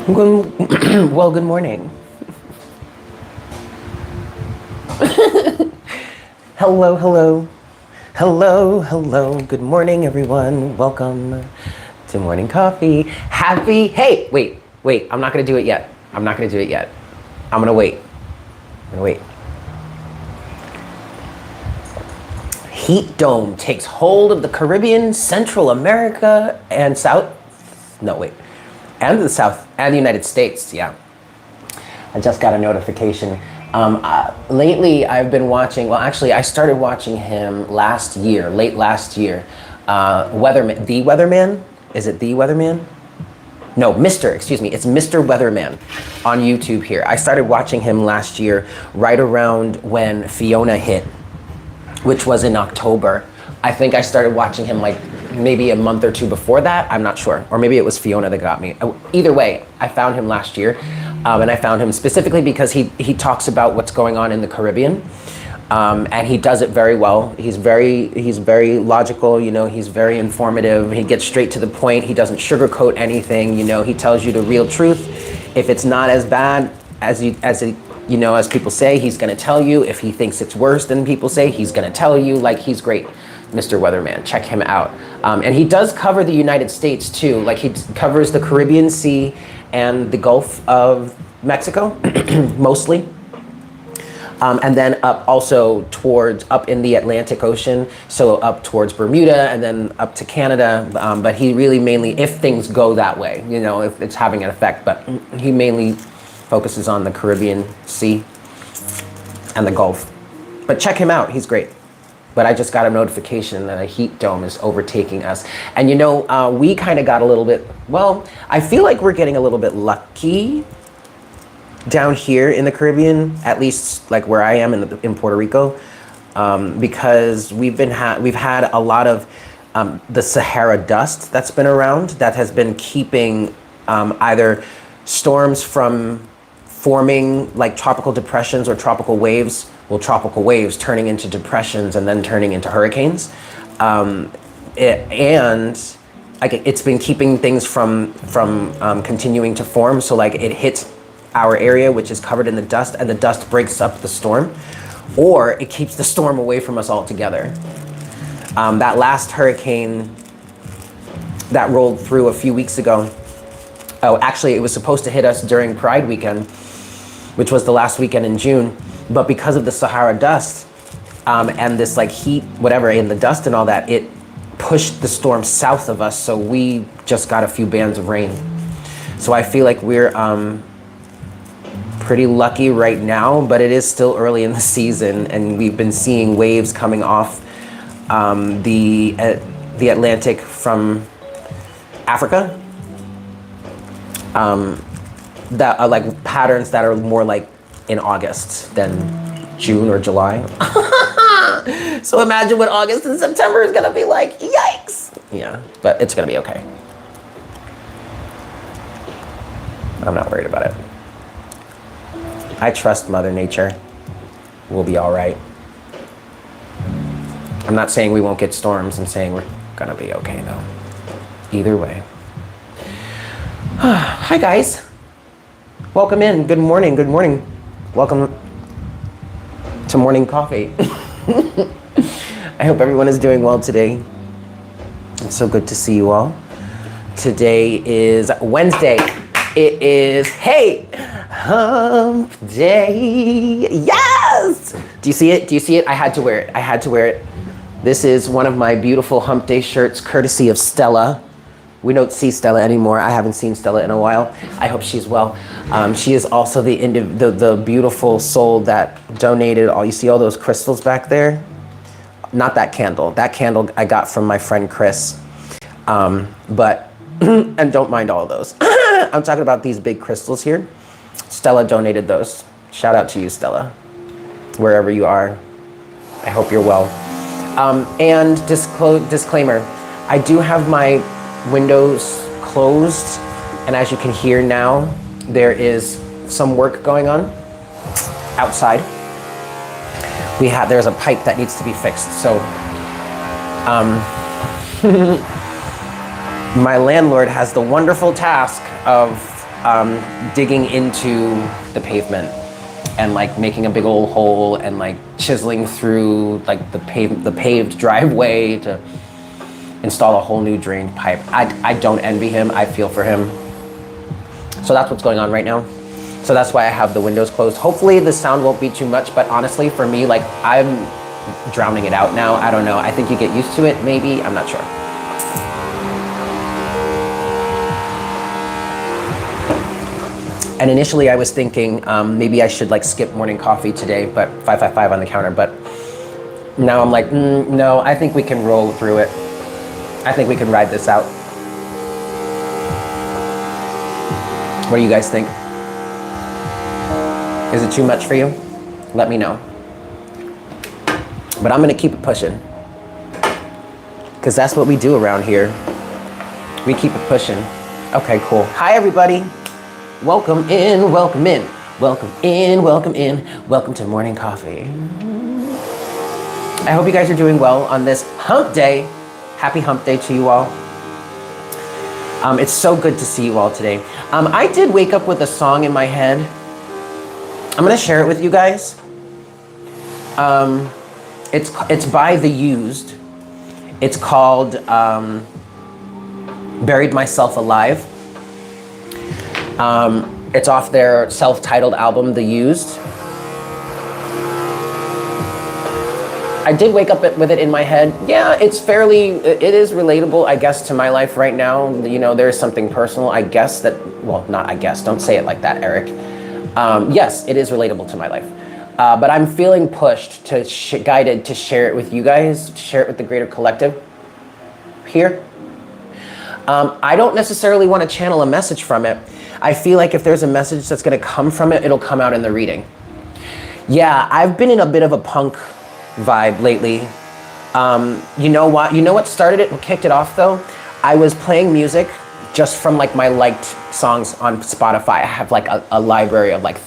Well, good morning. Hello, hello. Hello, hello. Good morning, everyone. Welcome to Morning Coffee. Hey, wait. I'm not going to do it yet. I'm going to wait. Heat dome takes hold of the Caribbean, Central America, and the South, and the United States, yeah. I just got a notification. Lately, I've been watching, I started watching him late last year. The Weatherman? Is it The Weatherman? No, excuse me, it's Mr. Weatherman on YouTube here. I started watching him last year, right around when Fiona hit, which was in October. I think I started watching him like maybe a month or two before that. I'm not sure. Or maybe it was Fiona that got me. Either way, I found him last year. And I found him specifically because he talks about what's going on in the Caribbean. And he does it very well. He's very logical, he's very informative. He gets straight to the point. He doesn't sugarcoat anything, he tells you the real truth. If it's not as bad as people say, he's gonna tell you. If he thinks it's worse than people say, he's gonna tell you. Like, he's great, Mr. Weatherman. Check him out. And he does cover the United States too. Like, he covers the Caribbean Sea and the Gulf of Mexico, mostly. And then up in the Atlantic Ocean, so up towards Bermuda and then up to Canada. But he really mainly, if things go that way, if it's having an effect, but he mainly focuses on the Caribbean Sea and the Gulf. But check him out, he's great. But I just got a notification that a heat dome is overtaking us. And we kind of got a little bit, I feel like we're getting a little bit lucky down here in the Caribbean, at least like where I am in Puerto Rico, because we've had a lot of the Sahara dust that's been around that has been keeping either storms from forming like tropical depressions or tropical waves turning into depressions and then turning into hurricanes. It's been keeping things from continuing to form. So like it hits our area, which is covered in the dust, and the dust breaks up the storm, or it keeps the storm away from us altogether. That last hurricane that rolled through a few weeks ago, it was supposed to hit us during Pride weekend, which was the last weekend in June, but because of the Sahara dust and this like heat, whatever, in the dust and all that, it pushed the storm south of us, so we just got a few bands of rain. So I feel like we're pretty lucky right now, but it is still early in the season, and we've been seeing waves coming off the Atlantic from Africa that are like patterns that are more like in August than June or July. So imagine what August and September is gonna be like. Yikes! Yeah, but it's gonna be okay. I'm not worried about it. I trust Mother Nature. We'll be all right. I'm not saying we won't get storms. I'm saying we're gonna be okay though. Either way. Hi guys. Welcome in. Good morning. Welcome to Morning Coffee. I hope everyone is doing well today. It's so good to see you all. Today is Wednesday. It is, hump day. Yes! Do you see it? I had to wear it. This is one of my beautiful hump day shirts, courtesy of Stella. We don't see Stella anymore. I haven't seen Stella in a while. I hope she's well. She is also the beautiful soul that donated you see all those crystals back there? Not that candle. That candle I got from my friend Chris. But, and don't mind all of those. I'm talking about these big crystals here. Stella donated those. Shout out to you, Stella. Wherever you are, I hope you're well. And disclaimer, I do have my windows closed, and as you can hear now, there is some work going on outside. There's a pipe that needs to be fixed, so my landlord has the wonderful task of digging into the pavement and like making a big old hole and like chiseling through like the paved driveway to install a whole new drain pipe. I don't envy him. I feel for him. So that's what's going on right now. So that's why I have the windows closed. Hopefully the sound won't be too much, but honestly for me, like I'm drowning it out now. I don't know. I think you get used to it maybe. I'm not sure. And initially I was thinking maybe I should like skip morning coffee today, but 555 on the counter. But now I'm like, no, I think we can roll through it. I think we can ride this out. What do you guys think? Is it too much for you? Let me know. But I'm gonna keep it pushing, because that's what we do around here. We keep it pushing. Okay, cool. Hi everybody. Welcome in, welcome in, welcome in, welcome in, welcome to morning coffee. I hope you guys are doing well on this hump day. Happy hump day to you all. It's so good to see you all today. I did wake up with a song in my head. I'm gonna share it with you guys. It's by The Used. It's called Buried Myself Alive. It's off their self-titled album, The Used. I did wake up with it in my head. Yeah, it is relatable, I guess, to my life right now. You know, there's something personal, I guess, well, not I guess, don't say it like that, Eric. Yes, it is relatable to my life. But I'm feeling pushed, guided to share it with you guys, to share it with the greater collective here. I don't necessarily want to channel a message from it. I feel like if there's a message that's going to come from it, it'll come out in the reading. Yeah, I've been in a bit of a punk vibe lately. You know what? You know what started it, what kicked it off though? I was playing music just from like my liked songs on Spotify. I have like a library of like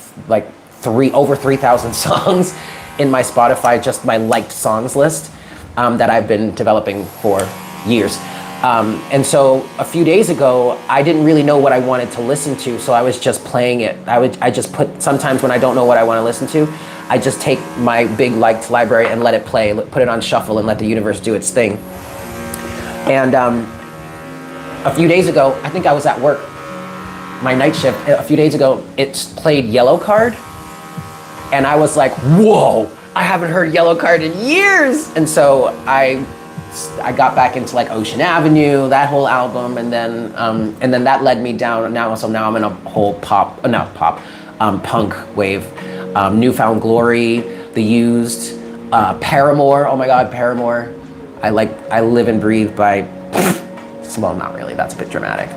over 3,000 songs in my Spotify, just my liked songs list that I've been developing for years. And so a few days ago, I didn't really know what I wanted to listen to, so I was just playing it. I just sometimes when I don't know what I want to listen to, I just take my big liked library and let it play, put it on shuffle and let the universe do its thing. And a few days ago, I think I was at work, my night shift, a few days ago, it played Yellow Card. And I was like, whoa, I haven't heard Yellow Card in years. And so I got back into like Ocean Avenue, that whole album, and then that led me down. So now I'm in a whole punk wave. Newfound Glory, The Used, Paramore. Oh my God, Paramore. I live and breathe by. Well, not really. That's a bit dramatic.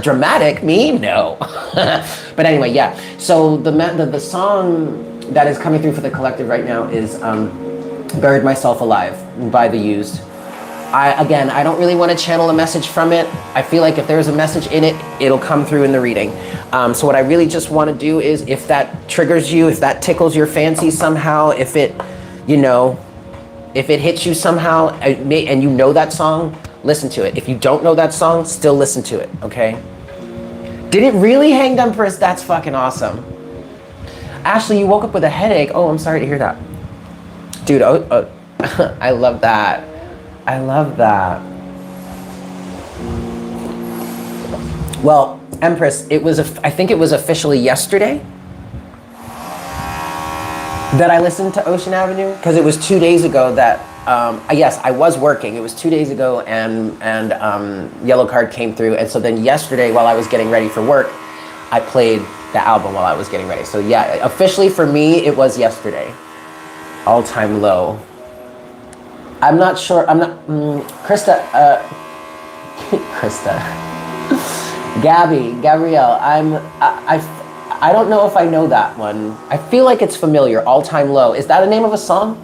Dramatic? Me? No. But anyway, yeah. So the song that is coming through for the collective right now is Buried Myself Alive by The Used. I don't really want to channel a message from it. I feel like if there's a message in it, it'll come through in the reading. So what I really just want to do is, if that triggers you, if that tickles your fancy somehow, if it hits you somehow, and you know that song, listen to it. If you don't know that song, still listen to it, okay? Did it really, Hanged Empress? That's fucking awesome. Ashley, you woke up with a headache. Oh, I'm sorry to hear that. Dude, I love that. I love that. Well, Empress, I think it was officially yesterday that I listened to Ocean Avenue, because it was 2 days ago that, yes, I was working. It was 2 days ago and Yellow Card came through. And so then yesterday, while I was getting ready for work, I played the album while I was getting ready. So yeah, officially for me, it was yesterday. All Time Low. I'm not sure. Krista. Krista. Gabrielle. I don't know if I know that one. I feel like it's familiar. All Time Low. Is that a name of a song?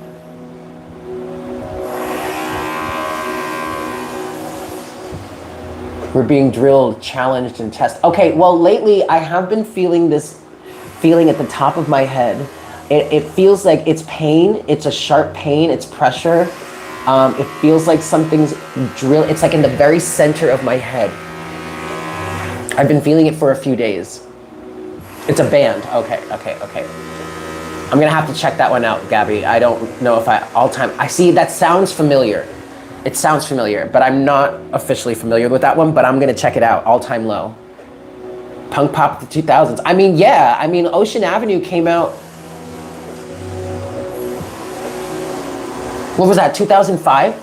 We're being drilled, challenged, and tested. Okay, well, lately I have been feeling this feeling at the top of my head. It feels like it's pain. It's a sharp pain. It's pressure. It feels like something's drilled. It's like in the very center of my head. I've been feeling it for a few days. It's a band. Okay. I'm gonna have to check that one out, Gabby. I don't know if I see, that sounds familiar. It sounds familiar, but I'm not officially familiar with that one, but I'm gonna check it out. All Time Low. Punk pop of the 2000s. I mean, yeah, Ocean Avenue came out, what was that, 2005?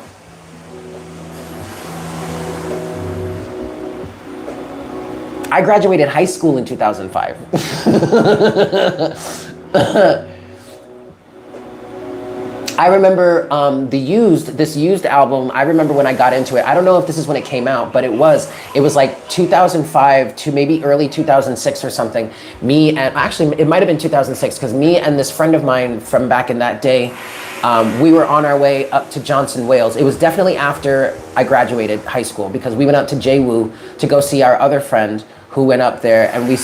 I graduated high school in 2005. I remember this Used album. I remember when I got into it. I don't know if this is when it came out, but it was like 2005 to maybe early 2006 or something. Actually, it might have been 2006, because me and this friend of mine from back in that day, we were on our way up to Johnson, Wales. It was definitely after I graduated high school, because we went up to Daewoo to go see our other friend who went up there, and we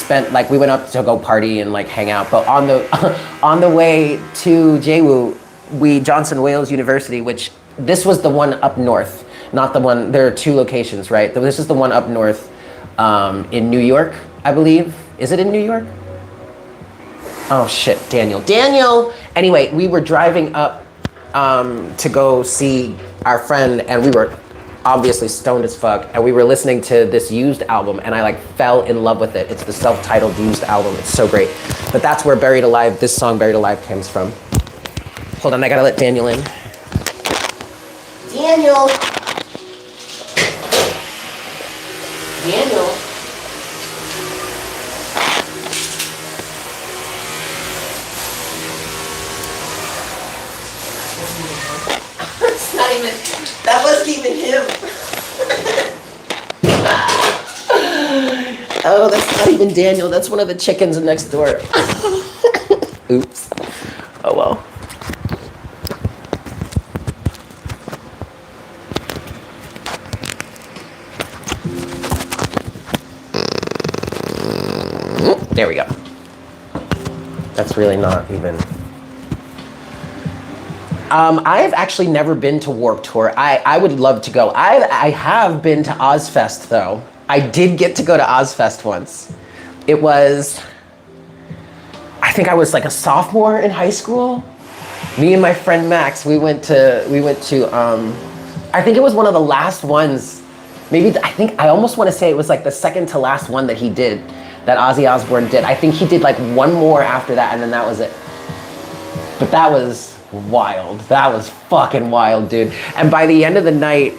went up to go party and like hang out. But on the way to Daewoo, Johnson Wales University, which this was the one up north, not the one, there are two locations, right? This is the one up north in New York, I believe. Is it in New York? Oh shit, Daniel. Anyway, we were driving up to go see our friend, and we were obviously stoned as fuck, and we were listening to this Used album, and I like fell in love with it. It's the self-titled Used album. It's so great. But that's where this song Buried Alive comes from. Hold on, I gotta let Daniel in. Daniel! It's not even, that wasn't even him. Oh, that's not even Daniel. That's one of the chickens next door. Oops. Oh well. There we go. That's really not even. I've actually never been to Warped Tour. I would love to go. I have been to Ozfest though. I did get to go to Ozfest once. It was, I think I was like a sophomore in high school. Me and my friend Max, we went to, I think it was one of the last ones. I almost want to say it was like the second to last one that he did, that Ozzy Osbourne did. I think he did like one more after that, and then that was it. But that was wild. That was fucking wild, dude. And by the end of the night,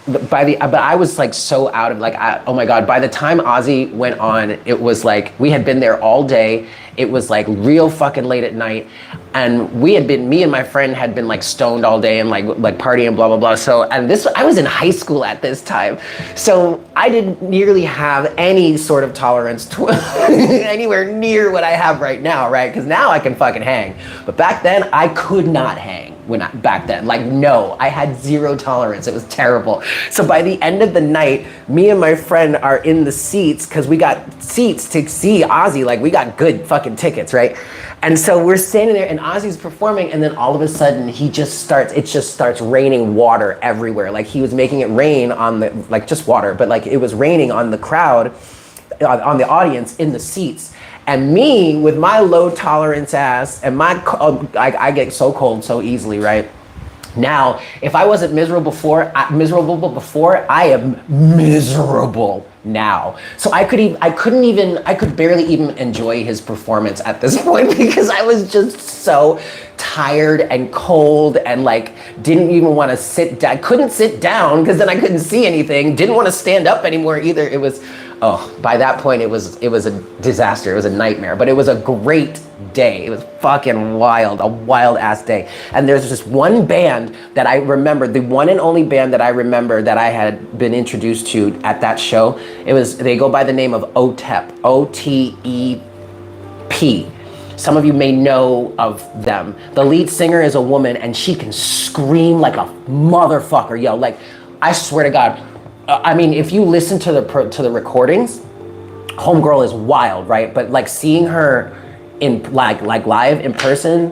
but I was like so out of oh my God, by the time Ozzy went on, it was like, we had been there all day. It was like real fucking late at night. And me and my friend had been like stoned all day and like partying, blah, blah, blah. So, and I was in high school at this time. So I didn't nearly have any sort of tolerance to anywhere near what I have right now, right? Because now I can fucking hang. But back then I could not hang back then. Like, no, I had zero tolerance. It was terrible. So by the end of the night, me and my friend are in the seats, because we got seats to see Ozzy. Like, we got good fucking tickets, right? And so we're standing there and Ozzy's performing, and then all of a sudden it just starts raining water everywhere. Like, he was making it rain on just water, but like it was raining on the crowd, on the audience in the seats. And me, with my low tolerance ass, and I get so cold so easily, right? Now, if I wasn't miserable before, I am miserable now. So I could barely even enjoy his performance at this point, because I was just so tired and cold, and like didn't even want to sit down. I couldn't sit down because then I couldn't see anything. Didn't want to stand up anymore either. It was, by that point it was a disaster. It was a nightmare, but it was a great day. It was fucking wild, a wild ass day. And there's just one band that I remember, the one and only band that I remember that I had been introduced to at that show. They go by the name of OTEP, OTEP. Some of you may know of them. The lead singer is a woman, and she can scream like a motherfucker, yo. Like, I swear to God. I mean, if you listen to the recordings, homegirl is wild, right? But like seeing her in like live in person,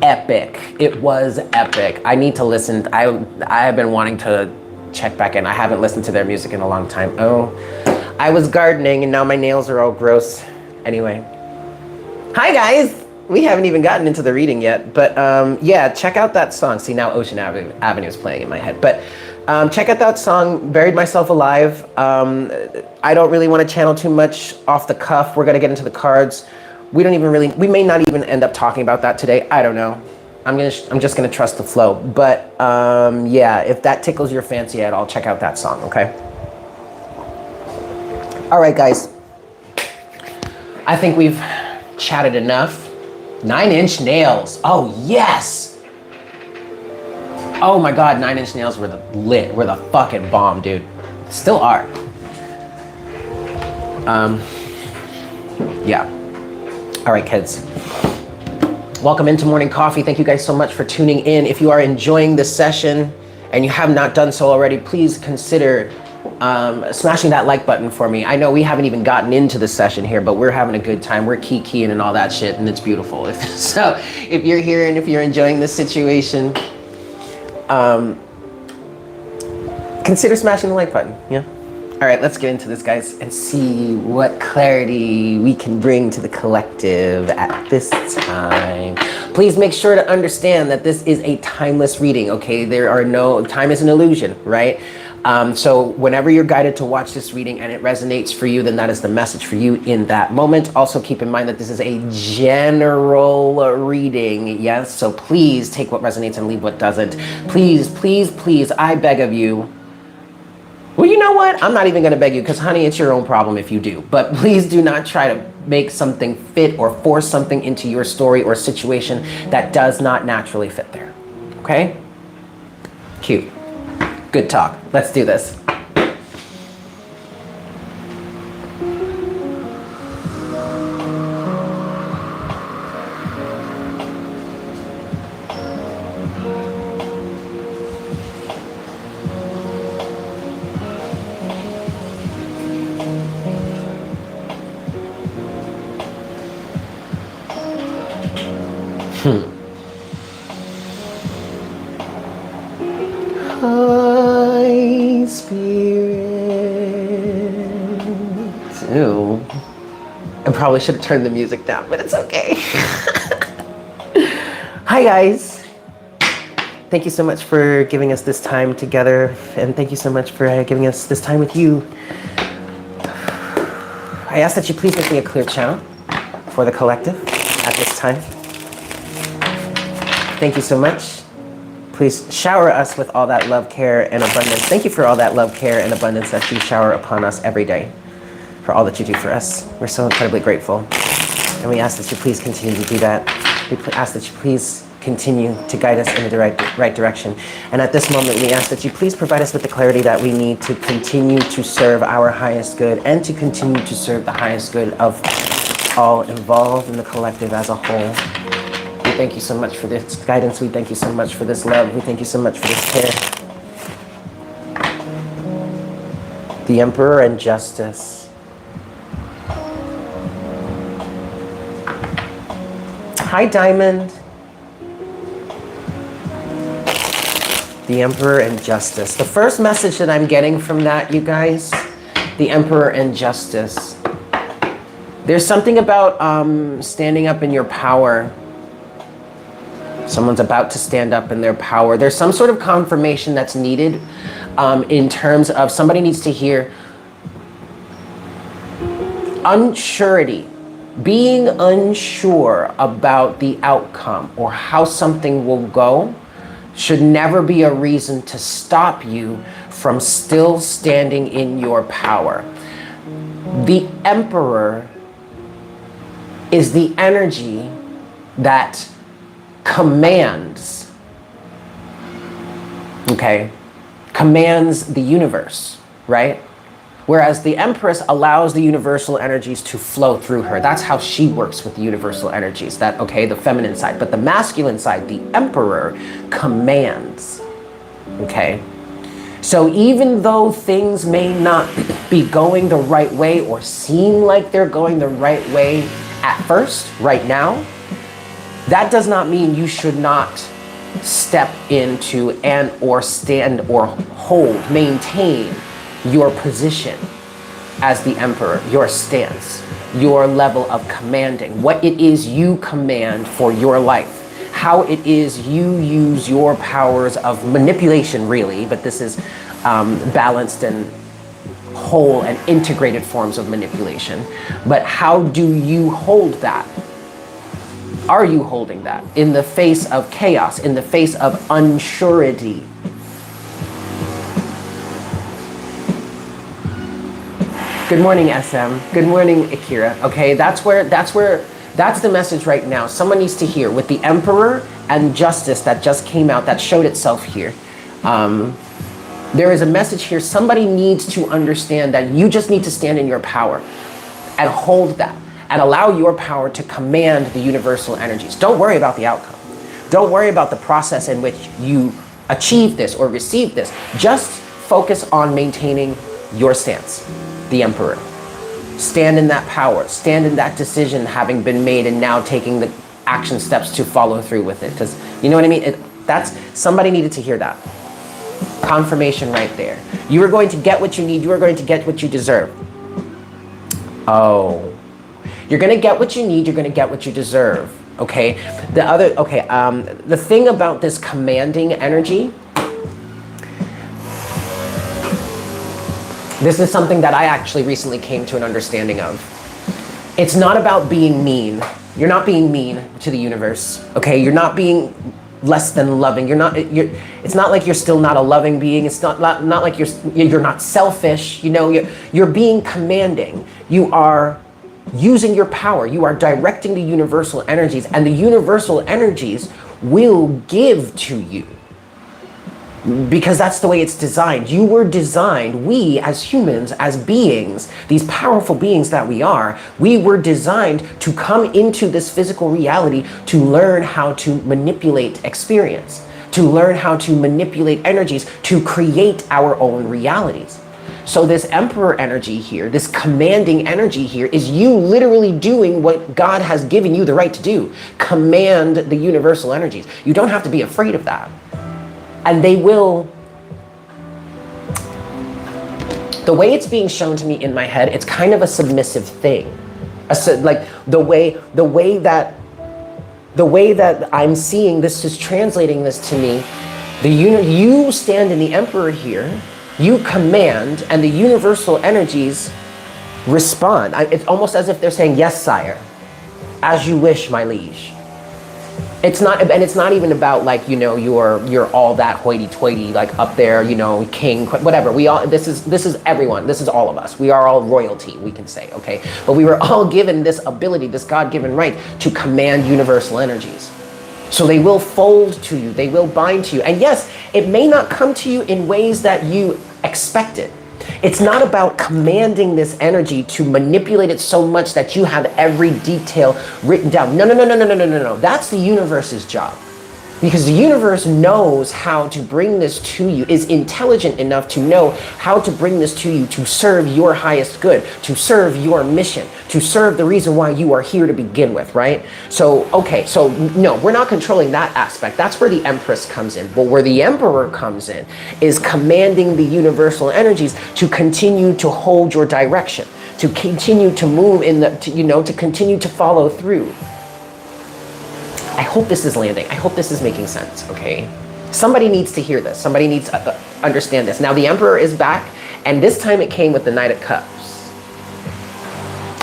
epic. It was epic. I need to listen. I have been wanting to check back in. I haven't listened to their music in a long time. I was gardening and now my nails are all gross. Anyway. Hi guys! We haven't even gotten into the reading yet, but yeah, check out that song. See, now Ocean Avenue is playing in my head, but check out that song, Buried Myself Alive. I don't really want to channel too much off the cuff. We're gonna get into the cards. We may not even end up talking about that today. I don't know. I'm just gonna trust the flow. But yeah, if that tickles your fancy at all, check out that song, okay? All right, guys. I think we've chatted enough. 9-inch nails. Oh, yes. Oh my God, 9-inch nails were the fucking bomb, dude. Still are. Yeah. All right, kids. Welcome into Morning Coffee. Thank you guys so much for tuning in. If you are enjoying this session and you have not done so already, please consider smashing that like button for me. I know we haven't even gotten into the session here, but we're having a good time. We're keying and all that shit, and it's beautiful. So if you're here and if you're enjoying this situation, consider smashing the like button, yeah? All right, let's get into this, guys, and see what clarity we can bring to the collective at this time. Please make sure to understand that this is a timeless reading, okay? Time is an illusion, right? So whenever you're guided to watch this reading and it resonates for you, then that is the message for you in that moment. Also keep in mind that this is a general reading, yes? So please take what resonates and leave what doesn't. Please, please, please, I beg of you. Well, you know what? I'm not even gonna beg you because honey, it's your own problem if you do. But please do not try to make something fit or force something into your story or situation that does not naturally fit there, okay? Cute. Good talk. Let's do this. Hi, Spirit. Ew. I probably should have turned the music down, but it's okay. Hi, guys. Thank you so much for giving us this time together, and thank you so much for giving us this time with you. I ask that you please make me a clear channel for the collective at this time. Thank you so much. Please shower us with all that love, care, and abundance. Thank you for all that love, care, and abundance that you shower upon us every day, for all that you do for us. We're so incredibly grateful. And we ask that you please continue to do that. We ask that you please continue to guide us in the right direction. And at this moment, we ask that you please provide us with the clarity that we need to continue to serve our highest good and to continue to serve the highest good of all involved in the collective as a whole. We thank you so much for this guidance. We thank you so much for this love. We thank you so much for this care. The Emperor and Justice. Hi, Diamond. The Emperor and Justice. The first message that I'm getting from that, you guys, the Emperor and Justice. There's something about standing up in your power. Someone's about to stand up in their power. There's some sort of confirmation that's needed in terms of somebody needs to hear unsurety. Being unsure about the outcome or how something will go should never be a reason to stop you from still standing in your power. The Emperor is the energy that commands, okay? Commands the universe, right? Whereas the Empress allows the universal energies to flow through her. That's how she works with the universal energies, that, okay, the feminine side. But the masculine side, the Emperor, commands, okay? So even though things may not be going the right way or seem like they're going the right way at first, right now, that does not mean you should not step into and or stand or hold, maintain your position. as the Emperor, your stance, your level of commanding, what it is you command for your life, how it is you use your powers of manipulation, really, but this is balanced and whole and integrated forms of manipulation. But how do you hold that? Are you holding that in the face of chaos, in the face of unsurety? Good morning, SM. Good morning, Akira. Okay, that's the message right now. Someone needs to hear with the Emperor and Justice that just came out, that showed itself here. There is a message here. Somebody needs to understand that you just need to stand in your power and hold that and allow your power to command the universal energies. Don't worry about the outcome. Don't worry about the process in which you achieve this or receive this. Just focus on maintaining your stance, the Emperor. Stand in that power, stand in that decision having been made and now taking the action steps to follow through with it. Because, you know what I mean? Somebody needed to hear that. Confirmation right there. You are going to get what you need. You are going to get what you deserve. Oh. You're going to get what you need. You're going to get what you deserve. Okay? The thing about this commanding energy, this is something that I actually recently came to an understanding of. It's not about being mean. You're not being mean to the universe. Okay? You're not being less than loving. It's not like you're still not a loving being. It's not like you're not selfish. You know, you're being commanding. You are using your power. You are directing the universal energies, and the universal energies will give to you. Because that's the way it's designed. You were designed, we as humans, as beings, these powerful beings that we are, we were designed to come into this physical reality to learn how to manipulate experience, to learn how to manipulate energies, to create our own realities. So this Emperor energy here, this commanding energy here, is you literally doing what God has given you the right to do. Command the universal energies. You don't have to be afraid of that. And they will, the way it's being shown to me in my head, it's kind of a submissive thing. Like the way that I'm seeing this is translating this to me. You stand in the Emperor here, you command, and the universal energies respond. It's almost as if they're saying, yes, sire, as you wish, my liege. It's not even about like, you know, you're all that hoity-toity, like up there, you know, king, whatever. This is everyone. This is all of us. We are all royalty, we can say, okay? But we were all given this ability, this God-given right to command universal energies. So they will fold to you. They will bind to you. And yes, it may not come to you in ways that you expected. It's not about commanding this energy to manipulate it so much that you have every detail written down. No. That's the universe's job. Because the universe knows how to bring this to you, is intelligent enough to know how to bring this to you to serve your highest good, to serve your mission, to serve the reason why you are here to begin with, right? So, okay, so no, we're not controlling that aspect. That's where the Empress comes in. But where the Emperor comes in is commanding the universal energies to continue to hold your direction, to continue to move to continue to follow through. I hope this is landing. I hope this is making sense, okay? Somebody needs to hear this. Somebody needs to understand this. Now the Emperor is back, and this time it came with the Knight of Cups.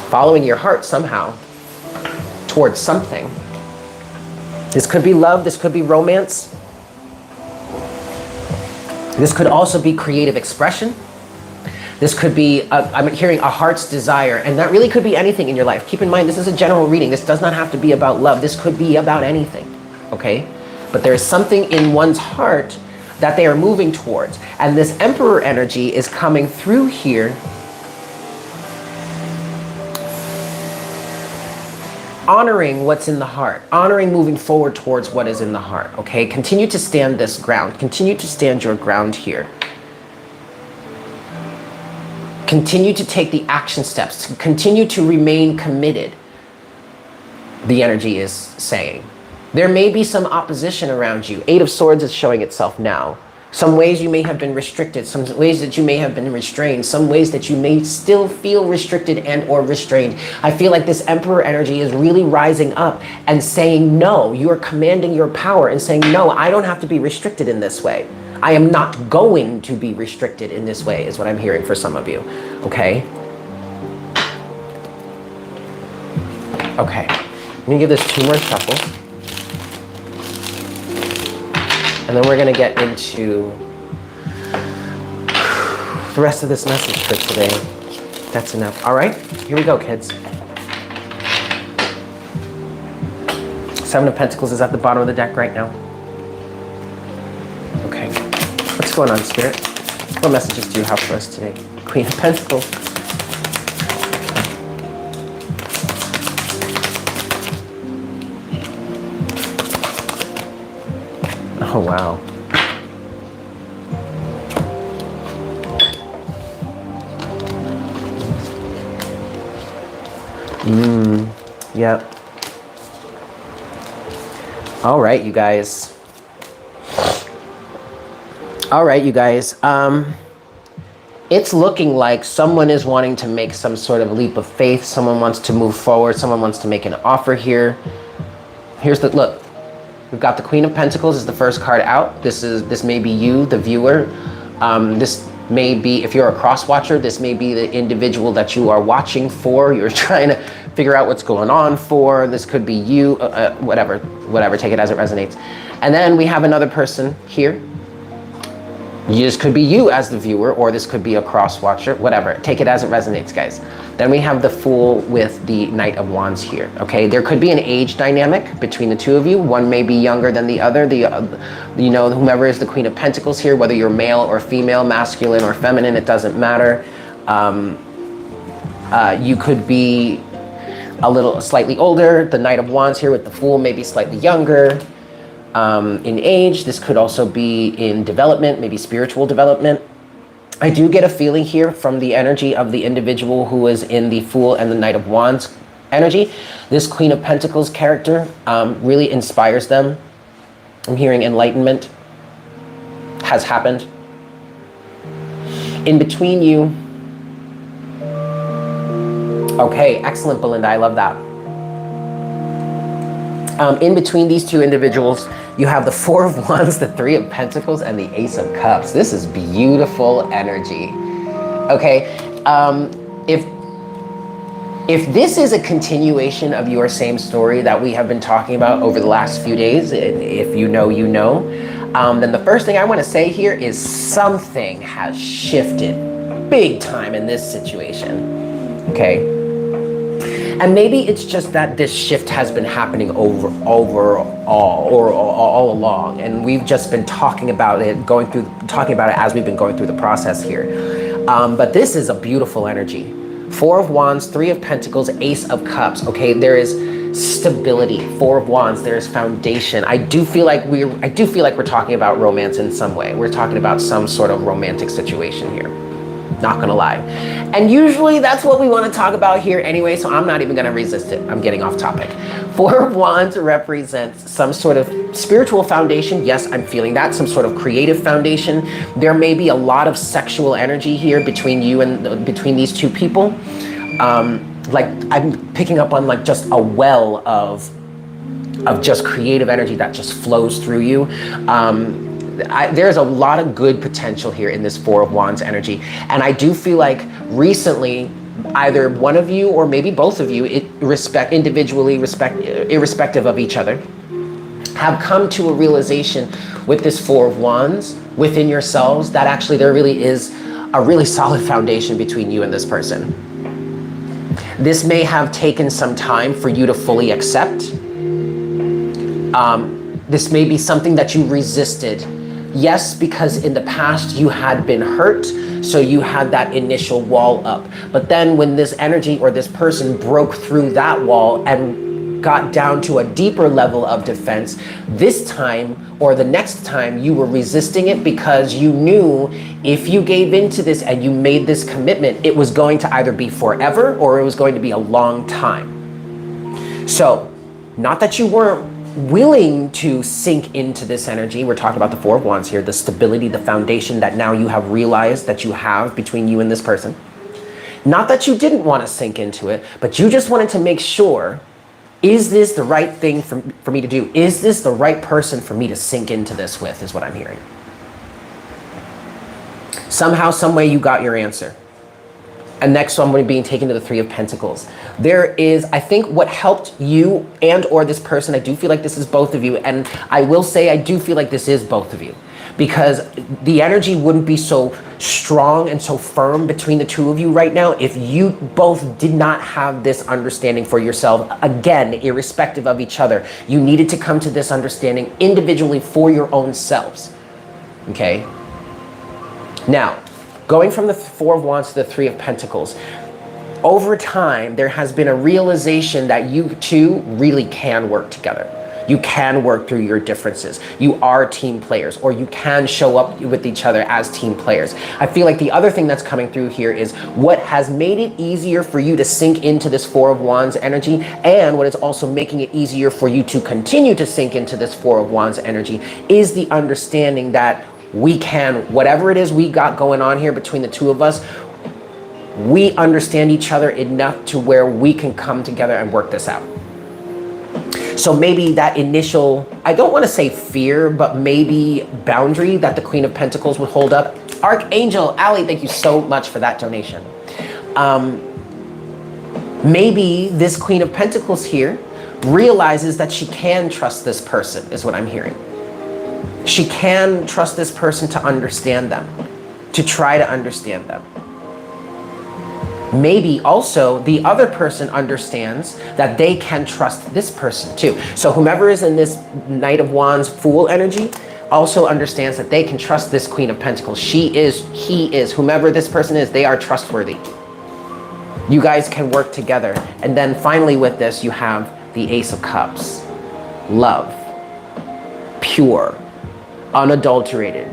Following your heart somehow towards something. This could be love, this could be romance. This could also be creative expression. This could be, I'm hearing a heart's desire, and that really could be anything in your life. Keep in mind, this is a general reading. This does not have to be about love. This could be about anything, okay? But there is something in one's heart that they are moving towards. And this Emperor energy is coming through here, honoring what's in the heart, honoring moving forward towards what is in the heart, okay? Continue to stand this ground. Continue to stand your ground here. Continue to take the action steps. Continue to remain committed, the energy is saying. There may be some opposition around you. Eight of Swords is showing itself now. Some ways you may have been restricted, some ways that you may have been restrained, some ways that you may still feel restricted and or restrained. I feel like this Emperor energy is really rising up and saying no. You are commanding your power and saying, no, I don't have to be restricted in this way. I am not going to be restricted in this way is what I'm hearing for some of you, okay? Okay, I'm gonna give this 2 more shuffles. And then we're gonna get into the rest of this message for today. That's enough. All right, here we go, kids. 7 of Pentacles is at the bottom of the deck right now. Okay, what's going on, Spirit? What messages do you have for us today? Queen of Pentacles. Oh, wow. Yep. All right, you guys. All right, you guys. It's looking like someone is wanting to make some sort of leap of faith. Someone wants to move forward. Someone wants to make an offer here. Here's the look. We've got the Queen of Pentacles is the first card out. This may be you, the viewer. This may be, if you're a cross watcher, this may be the individual that you are watching for. You're trying to figure out what's going on for. This could be you, whatever, take it as it resonates. And then we have another person here. This could be you as the viewer, or this could be a cross watcher, whatever. Take it as it resonates, guys. Then we have the Fool with the Knight of Wands here, okay? There could be an age dynamic between the two of you. One may be younger than the other. You know, whomever is the Queen of Pentacles here, whether you're male or female, masculine or feminine, it doesn't matter. You could be slightly older. The Knight of Wands here with the Fool may be slightly younger. In age, this could also be in development, maybe spiritual development. I do get a feeling here from the energy of the individual who is in the Fool and the Knight of Wands energy. This Queen of Pentacles character really inspires them. I'm hearing enlightenment has happened. In between you. Okay, excellent, Belinda, I love that. In between these two individuals, you have the Four of Wands, the Three of Pentacles, and the Ace of Cups. This is beautiful energy. Okay, if this is a continuation of your same story that we have been talking about over the last few days, if you know, you know, then the first thing I want to say here is something has shifted big time in this situation. Okay. And maybe it's just that this shift has been happening all along, and we've just been talking about it, as we've been going through the process here. But this is a beautiful energy. Four of Wands, Three of Pentacles, Ace of Cups. Okay, there is stability. Four of Wands, there is foundation. I do feel like we're talking about romance in some way. We're talking about some sort of romantic situation here. Not gonna lie. And usually that's what we want to talk about here anyway, so I'm not even gonna resist it. I'm getting off topic. Four of Wands represents some sort of spiritual foundation. Yes, I'm feeling that. Some sort of creative foundation. There may be a lot of sexual energy here between you and between these two people. Like I'm picking up on like just a well of just creative energy that just flows through you. There's a lot of good potential here in this Four of Wands energy. And I do feel like recently, either one of you or maybe both of you, irrespective of each other, have come to a realization with this Four of Wands within yourselves that actually there really is a really solid foundation between you and this person. This may have taken some time for you to fully accept. This may be something that you resisted. Yes, because in the past you had been hurt, so you had that initial wall up. But then when this energy or this person broke through that wall and got down to a deeper level of defense, this time or the next time you were resisting it because you knew if you gave into this and you made this commitment, it was going to either be forever or it was going to be a long time. So, not that you weren't willing to sink into this energy. We're talking about the Four of Wands here, the stability, the foundation that now you have realized that you have between you and this person. Not that you didn't want to sink into it, but you just wanted to make sure, is this the right thing for me to do? Is this the right person for me to sink into this with, is what I'm hearing. Somehow, some way you got your answer. And next one, we're being taken to the Three of Pentacles. There is, I think what helped you and or this person, I do feel like this is both of you, and I will say I do feel like this is both of you, because the energy wouldn't be so strong and so firm between the two of you right now if you both did not have this understanding for yourself. Again, irrespective of each other, you needed to come to this understanding individually for your own selves, okay? Now, going from the Four of Wands to the Three of Pentacles, over time, there has been a realization that you two really can work together. You can work through your differences. You are team players, or you can show up with each other as team players. I feel like the other thing that's coming through here is what has made it easier for you to sink into this Four of Wands energy, and what is also making it easier for you to continue to sink into this Four of Wands energy is the understanding that we can, whatever it is we got going on here between the two of us, we understand each other enough to where we can come together and work this out. So maybe that initial, I don't want to say fear, but maybe boundary that the Queen of Pentacles would hold up. Archangel Ali, thank you so much for that donation. Maybe this Queen of Pentacles here realizes that she can trust this person, is what I'm hearing. She can trust this person to understand them, to try to understand them. Maybe also the other person understands that they can trust this person too. So whomever is in this Knight of Wands Fool energy also understands that they can trust this Queen of Pentacles. She is, he is, whomever this person is, they are trustworthy. You guys can work together. And then finally with this, you have the Ace of Cups. Love. Pure. Unadulterated,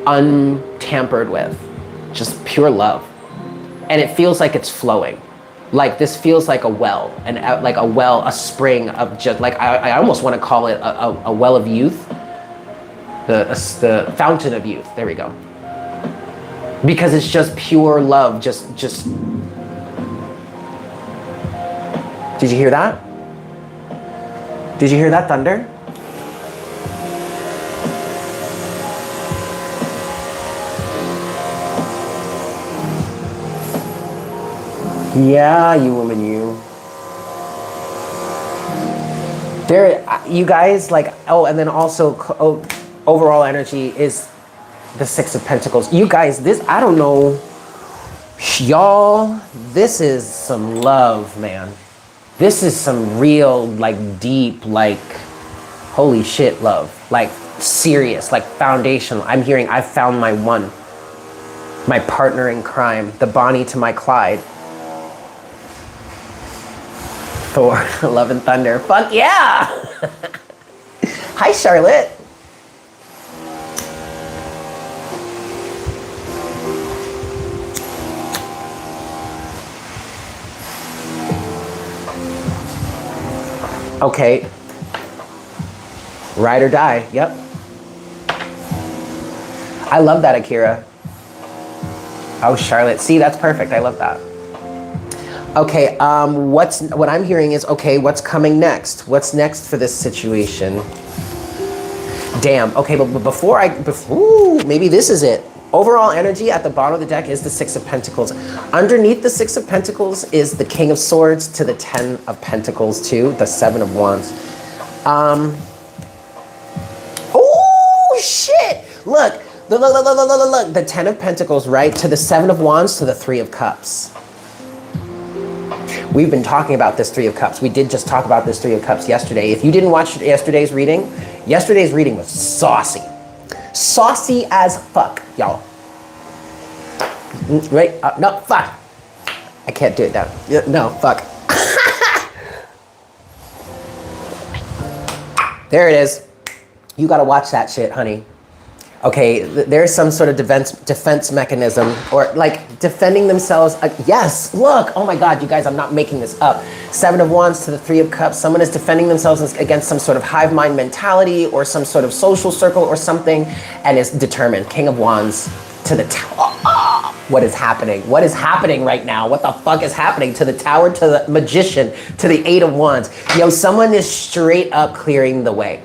untampered with, just pure love. And it feels like it's flowing. Like this feels like a well, and like a well, a spring of just like, I almost want to call it a well of youth. The fountain of youth, there we go. Because it's just pure love, just. Did you hear that? Did you hear that thunder? Yeah, you woman, you. There, you guys, like, oh, and then also, overall energy is the Six of Pentacles. You guys, this, I don't know, y'all, this is some love, man. This is some real, like, deep, like, holy shit love. Like, serious, like, foundational. I'm hearing, I found my one. My partner in crime, the Bonnie to my Clyde. Thor, Love and Thunder. Fuck yeah! Hi, Charlotte. Okay. Ride or die. Yep. I love that, Akira. Oh, Charlotte. See, that's perfect. I love that. Okay, what I'm hearing is, okay, what's coming next? What's next for this situation? Damn, okay, but before maybe this is it. Overall energy at the bottom of the deck is the Six of Pentacles. Underneath the Six of Pentacles is the King of Swords to the Ten of Pentacles too, the Seven of Wands. Oh, shit! Look, the Ten of Pentacles, right, to the Seven of Wands to the Three of Cups. We've been talking about this Three of Cups. We did just talk about this Three of Cups yesterday. If you didn't watch yesterday's reading was saucy. Saucy as fuck, y'all. Right? No, fuck. I can't do it now. No, fuck. There it is. You gotta watch that shit, honey. Okay, there's some sort of defense mechanism, or like defending themselves. Yes, look, oh my God, you guys, I'm not making this up. 7 of Wands to the 3 of Cups. Someone is defending themselves against some sort of hive mind mentality or some sort of social circle or something, and is determined. King of Wands to the Tower. What is happening? What is happening right now? What the fuck is happening? To the Tower, to the Magician, to the 8 of Wands. Yo, someone is straight up clearing the way.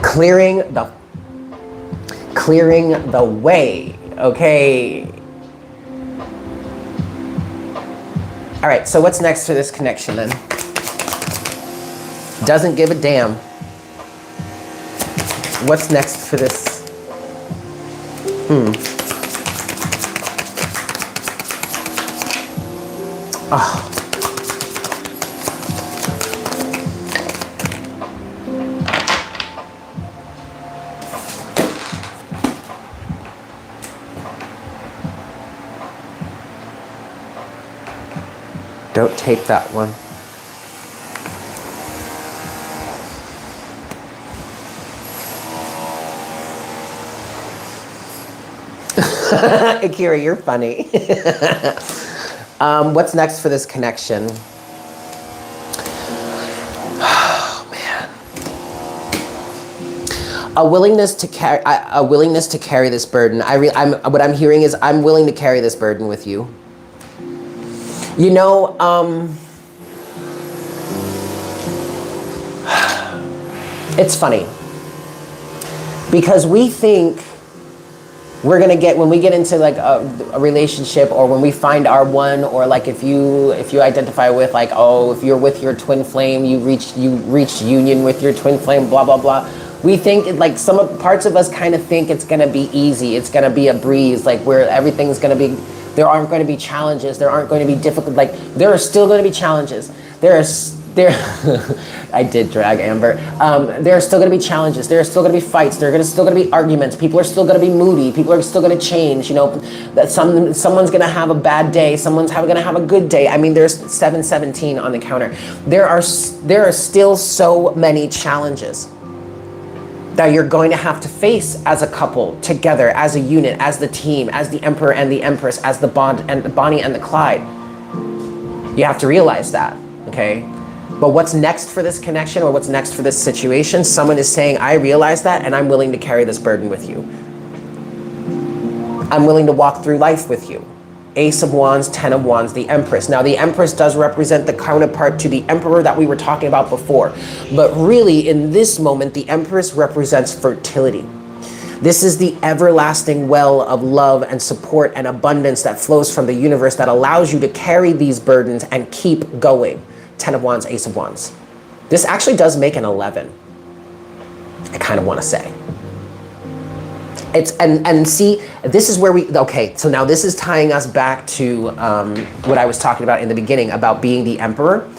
Clearing the way, okay? All right, so what's next for this connection then? Doesn't give a damn. What's next for this? Oh. Don't take that one. Akira, you're funny. What's next for this connection? Oh man, a willingness to carry this burden. What I'm hearing is I'm willing to carry this burden with you. You know, it's funny because we think we're gonna get, when we get into like a relationship, or when we find our one, or like if you identify with like, oh, if you're with your twin flame, you reached union with your twin flame, blah blah blah. We think like parts of us kind of think it's gonna be easy, it's gonna be a breeze, like where everything's gonna be. There aren't going to be challenges. There aren't going to be difficult. Like there are still going to be challenges. I did drag Amber. There are still going to be challenges. There are still going to be fights. There are still going to be arguments. People are still going to be moody. People are still going to change. You know, that someone's going to have a bad day. Someone's going to have a good day. I mean, there's 717 on the counter. There are still so many challenges that you're going to have to face as a couple, together, as a unit, as the team, as the Emperor and the Empress, as the Bond and the Bonnie and the Clyde. You have to realize that, okay? But what's next for this connection, or what's next for this situation? Someone is saying, I realize that, and I'm willing to carry this burden with you. I'm willing to walk through life with you. Ace of Wands, 10 of Wands, the Empress. Now, the Empress does represent the counterpart to the Emperor that we were talking about before. But really, in this moment, the Empress represents fertility. This is the everlasting well of love and support and abundance that flows from the universe that allows you to carry these burdens and keep going. 10 of Wands, Ace of Wands. This actually does make an 11, I kind of want to say. And see, this is where so now this is tying us back to what I was talking about in the beginning about being the Emperor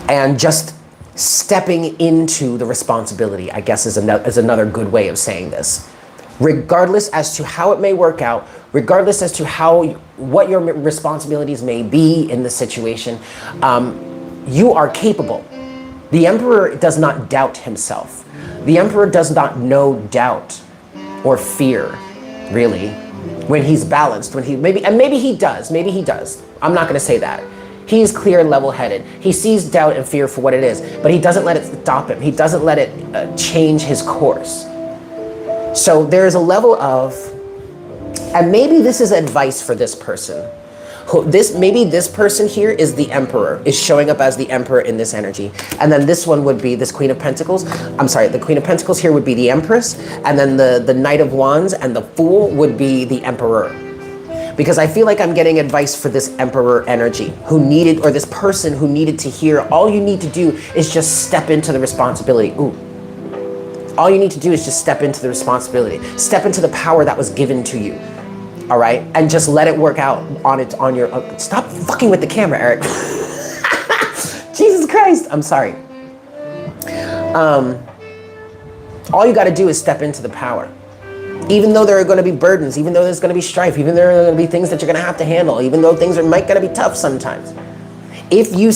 and just stepping into the responsibility, I guess is another good way of saying this. Regardless as to how it may work out, regardless as to what your responsibilities may be in the situation, you are capable. The Emperor does not doubt himself. The Emperor does not know doubt or fear, really, when he's balanced, maybe he does. I'm not gonna say that. He's clear, level-headed. He sees doubt and fear for what it is, but he doesn't let it stop him. He doesn't let it change his course. So there's a level of, and maybe this is advice for this person. Maybe this person here is the Emperor, is showing up as the Emperor in this energy. And then this one would be this Queen of Pentacles. I'm sorry, the Queen of Pentacles here would be the Empress. And then the Knight of Wands and the Fool would be the Emperor. Because I feel like I'm getting advice for this Emperor energy or this person who needed to hear, all you need to do is just step into the responsibility. All you need to do is just step into the responsibility. Step into the power that was given to you. All right, and just let it work out on your. Stop fucking with the camera, Eric. Jesus Christ, I'm sorry. All you got to do is step into the power. Even though there are going to be burdens, even though there's going to be strife, even though there are going to be things that you're going to have to handle, even though things might going to be tough sometimes. If you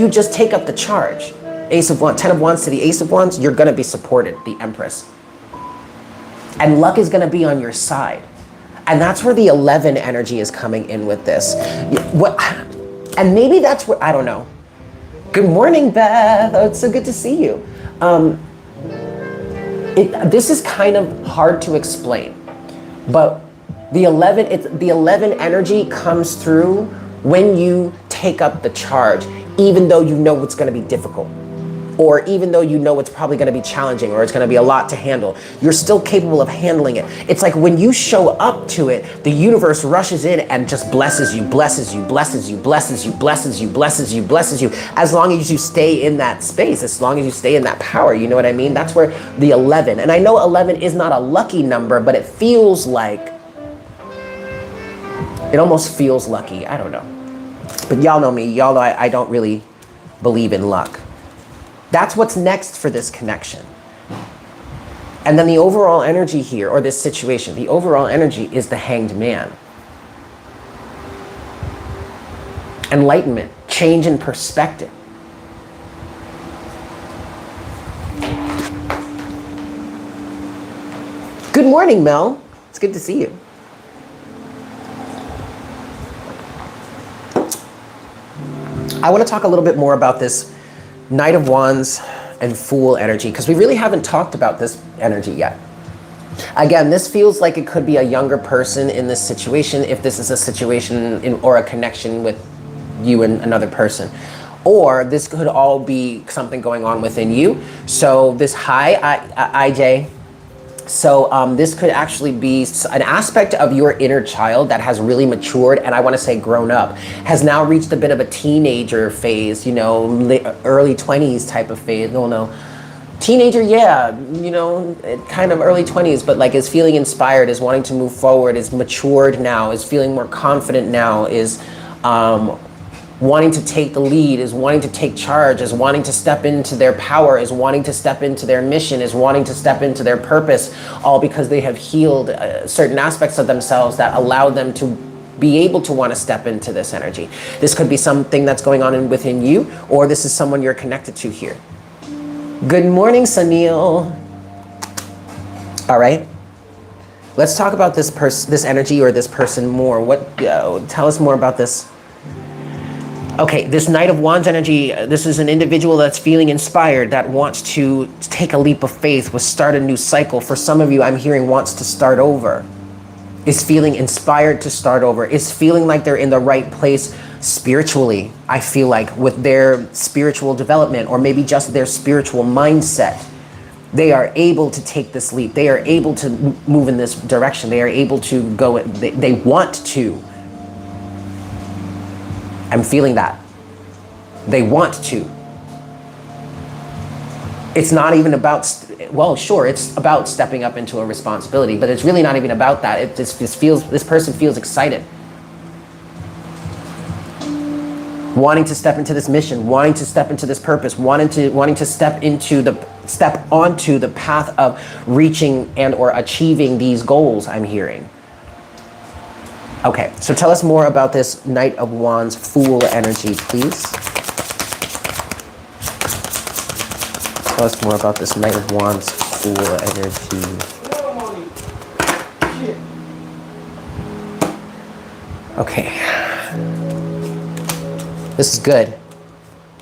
just take up the charge, Ace of Wands, 10 of Wands to the Ace of Wands, you're going to be supported, the Empress. And luck is going to be on your side. And that's where the 11 energy is coming in with this. And maybe that's where, I don't know. Good morning, Beth. Oh, it's so good to see you. This is kind of hard to explain, but the 11 energy comes through when you take up the charge, even though you know it's going to be difficult, or even though you know it's probably going to be challenging, or it's going to be a lot to handle. You're still capable of handling it. It's like when you show up to it, the universe rushes in and just blesses you, blesses you, blesses you, blesses you, blesses you, blesses you, blesses you, as long as you stay in that space, as long as you stay in that power. You know what I mean? That's where the 11, and I know 11 is not a lucky number, but it feels like, it almost feels lucky. I don't know. But y'all know me. Y'all know I don't really believe in luck. That's what's next for this connection. And then the overall energy here, or this situation, the overall energy is the Hanged Man. Enlightenment, change in perspective. Good morning, Mel. It's good to see you. I want to talk a little bit more about this Knight of Wands and Fool energy, because we really haven't talked about this energy yet. Again, this feels like it could be a younger person in this situation, if this is a situation or a connection with you and another person. Or this could all be something going on within you. So this, IJ. So this could actually be an aspect of your inner child that has really matured, and I want to say grown up, has now reached a bit of a teenager phase, you know, early 20s type of phase. No, teenager, yeah, you know, kind of early 20s, but like is feeling inspired, is wanting to move forward, is matured now, is feeling more confident now, is wanting to take the lead, is wanting to take charge, is wanting to step into their power, is wanting to step into their mission, is wanting to step into their purpose, all because they have healed certain aspects of themselves that allow them to be able to want to step into this energy. This could be something that's going on within you, or this is someone you're connected to here. Good morning, Sunil. All right. Let's talk about this energy or this person more. Tell us more about this. Okay, this Knight of Wands energy, this is an individual that's feeling inspired, that wants to take a leap of faith, will start a new cycle. For some of you, I'm hearing wants to start over, is feeling inspired to start over, is feeling like they're in the right place spiritually, I feel like, with their spiritual development, or maybe just their spiritual mindset. They are able to take this leap. They are able to move in this direction. They are able to go, they want to. I'm feeling that. They want to. It's not even about, well, sure, it's about stepping up into a responsibility, but it's really not even about that. This person feels excited. Wanting to step into this mission, wanting to step into this purpose, wanting to step onto the path of reaching and or achieving these goals, I'm hearing. Okay, so tell us more about this Knight of Wands Fool energy, please. Tell us more about this Knight of Wands Fool energy. Okay. This is good.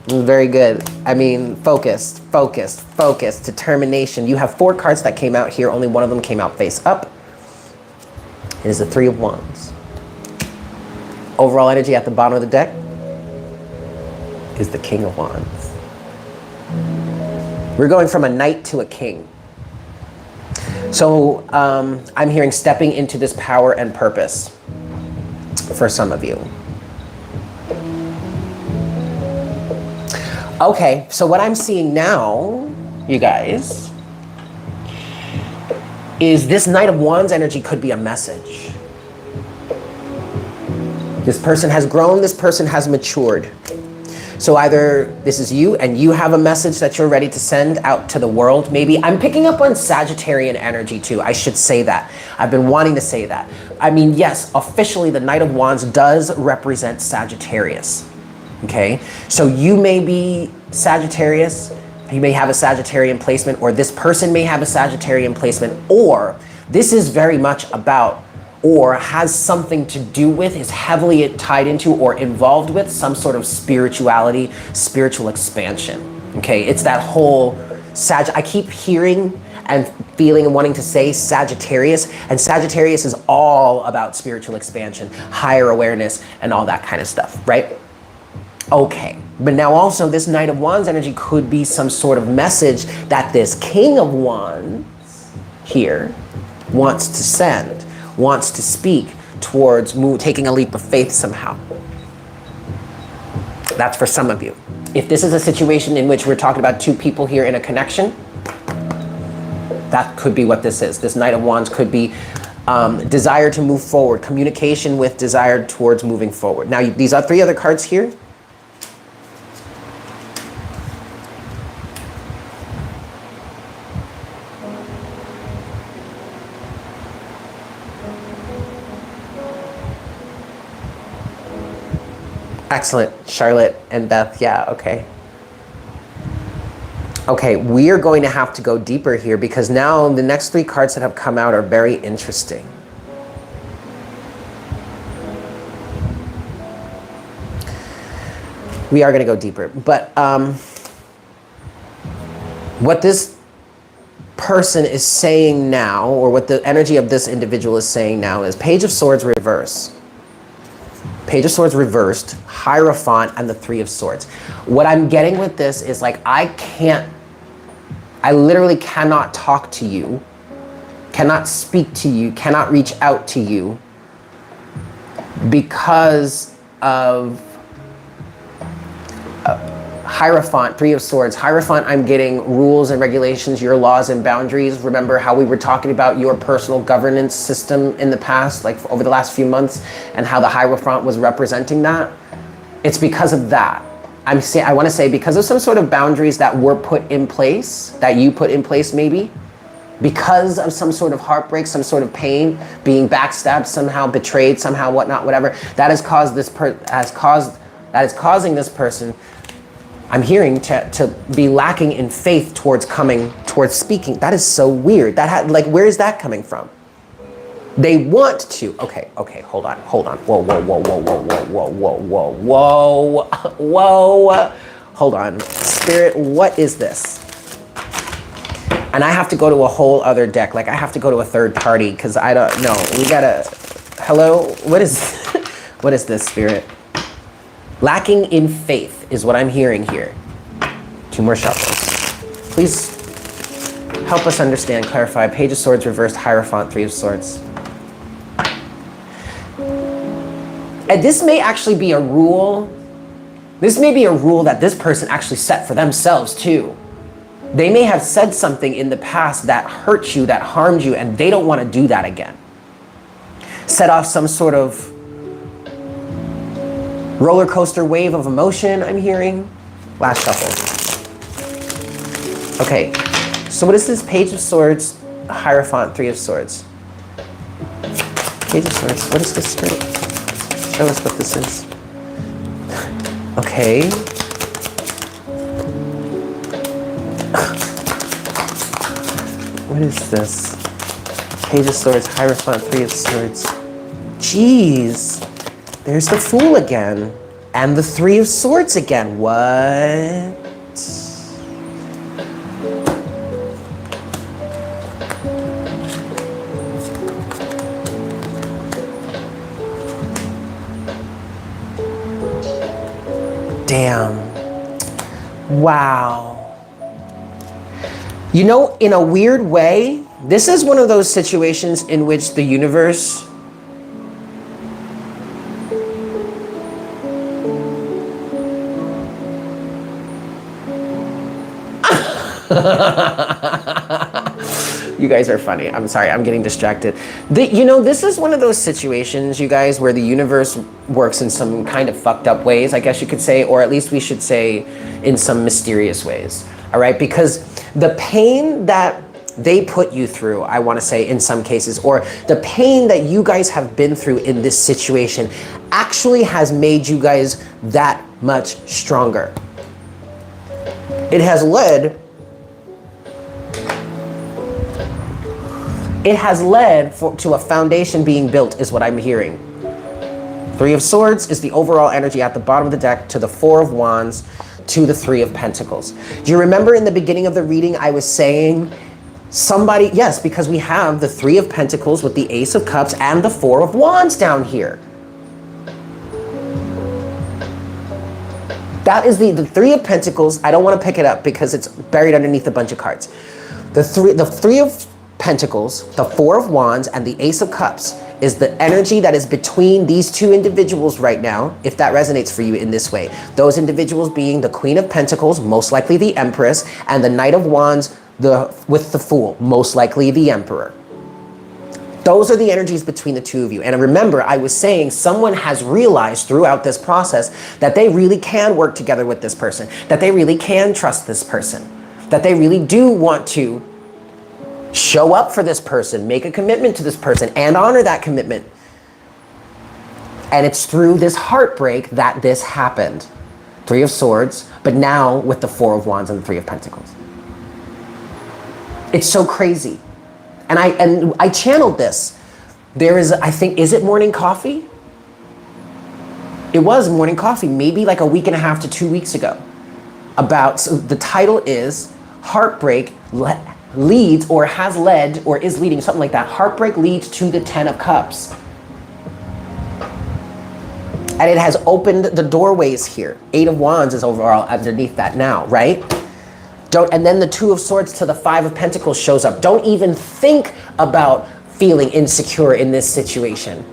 Very good. I mean, focused, determination. You have 4 cards that came out here. Only one of them came out face up. It is the 3 of Wands. Overall energy at the bottom of the deck is the King of Wands. We're going from a knight to a king. So I'm hearing stepping into this power and purpose for some of you. Okay, so what I'm seeing now, you guys, is this Knight of Wands energy could be a message. This person has grown, this person has matured. So either this is you and you have a message that you're ready to send out to the world. Maybe I'm picking up on Sagittarian energy too. I should say that. I've been wanting to say that. I mean, yes, officially the Knight of Wands does represent Sagittarius. Okay, so you may be Sagittarius, you may have a Sagittarian placement, or this person may have a Sagittarian placement, or This is very much about, or has something to do with, is heavily tied into or involved with some sort of spirituality, spiritual expansion. Okay, it's that whole I keep hearing and feeling and wanting to say Sagittarius, and Sagittarius is all about spiritual expansion, higher awareness, and all that kind of stuff, right? Okay, but now also this Knight of Wands energy could be some sort of message that this King of Wands here wants to send, wants to speak towards taking a leap of faith somehow. That's for some of you. If this is a situation in which we're talking about two people here in a connection, that could be what this is. This Knight of Wands could be desire to move forward, communication with desire towards moving forward. Now, these are 3 other cards here. Excellent, Charlotte and Beth, yeah, okay. Okay, we are going to have to go deeper here because now the next 3 cards that have come out are very interesting. We are going to go deeper, but what this person is saying now, or what the energy of this individual is saying now, is Page of Swords reverse. Page of Swords reversed, Hierophant, and the 3 of Swords. What I'm getting with this is like, I literally cannot talk to you, cannot speak to you, cannot reach out to you because of Hierophant, 3 of Swords. Hierophant, I'm getting rules and regulations, your laws and boundaries. Remember how we were talking about your personal governance system in the past, like over the last few months, and how the Hierophant was representing that? It's because of that. I want to say because of some sort of boundaries that were put in place, that you put in place maybe, because of some sort of heartbreak, some sort of pain, being backstabbed somehow, betrayed somehow, whatnot, whatever, that has caused this that is causing this person, I'm hearing, to be lacking in faith towards speaking. That is so weird. Like, where is that coming from? They want to. Okay, hold on. Whoa. Hold on. Spirit, what is this? And I have to go to a whole other deck. Like, I have to go to a third party because I don't know. We gotta, hello? What is this, Spirit? Lacking in faith is what I'm hearing here. 2 more shuffles. Please help us understand, clarify. Page of Swords reversed, Hierophant, 3 of Swords. And this may actually be a rule. This may be a rule that this person actually set for themselves too. They may have said something in the past that hurt you, that harmed you, and they don't want to do that again. Set off some sort of roller coaster wave of emotion, I'm hearing. Last shuffle. Okay, so what is this? Page of Swords, Hierophant, 3 of Swords. Page of Swords, what is this, Spirit? Show us what this is. Okay. What is this? Page of Swords, Hierophant, 3 of Swords. Jeez. There's the Fool again. And the 3 of Swords again. What? Damn. Wow. You know, in a weird way, this is one of those situations in which the universe You guys are funny. I'm sorry, I'm getting distracted. You know, this is one of those situations, you guys, where the universe works in some kind of fucked up ways, I guess you could say, or at least we should say in some mysterious ways, all right? Because the pain that they put you through, I want to say in some cases, or the pain that you guys have been through in this situation actually has made you guys that much stronger. It has led It has led to a foundation being built, is what I'm hearing. Three of Swords is the overall energy at the bottom of the deck, to the Four of Wands, to the Three of Pentacles. Do you remember in the beginning of the reading I was saying somebody, yes, because we have the Three of Pentacles with the Ace of Cups and the Four of Wands down here. That is the Three of Pentacles. I don't want to pick it up because it's buried underneath a bunch of cards. The three of Pentacles, the Four of Wands, and the Ace of Cups is the energy that is between these two individuals right now, if that resonates for you in this way. Those individuals being the Queen of Pentacles, most likely the Empress, and the Knight of Wands with the Fool, most likely the Emperor. Those are the energies between the two of you. And remember, I was saying someone has realized throughout this process that they really can work together with this person, that they really can trust this person, that they really do want to show up for this person, make a commitment to this person, and honor that commitment. And it's through this heartbreak that this happened. Three of Swords, but now with the Four of Wands and the Three of Pentacles. It's so crazy. And I channeled this. There is, I think, is it Morning Coffee? It was Morning Coffee, maybe like a week and a half to 2 weeks ago. So the title is Heartbreak leads or has led or is leading, something like that. Heartbreak leads to the Ten of Cups. And it has opened the doorways here. Eight of Wands is overall underneath that now, right? And then the Two of Swords to the Five of Pentacles shows up. Don't even think about feeling insecure in this situation.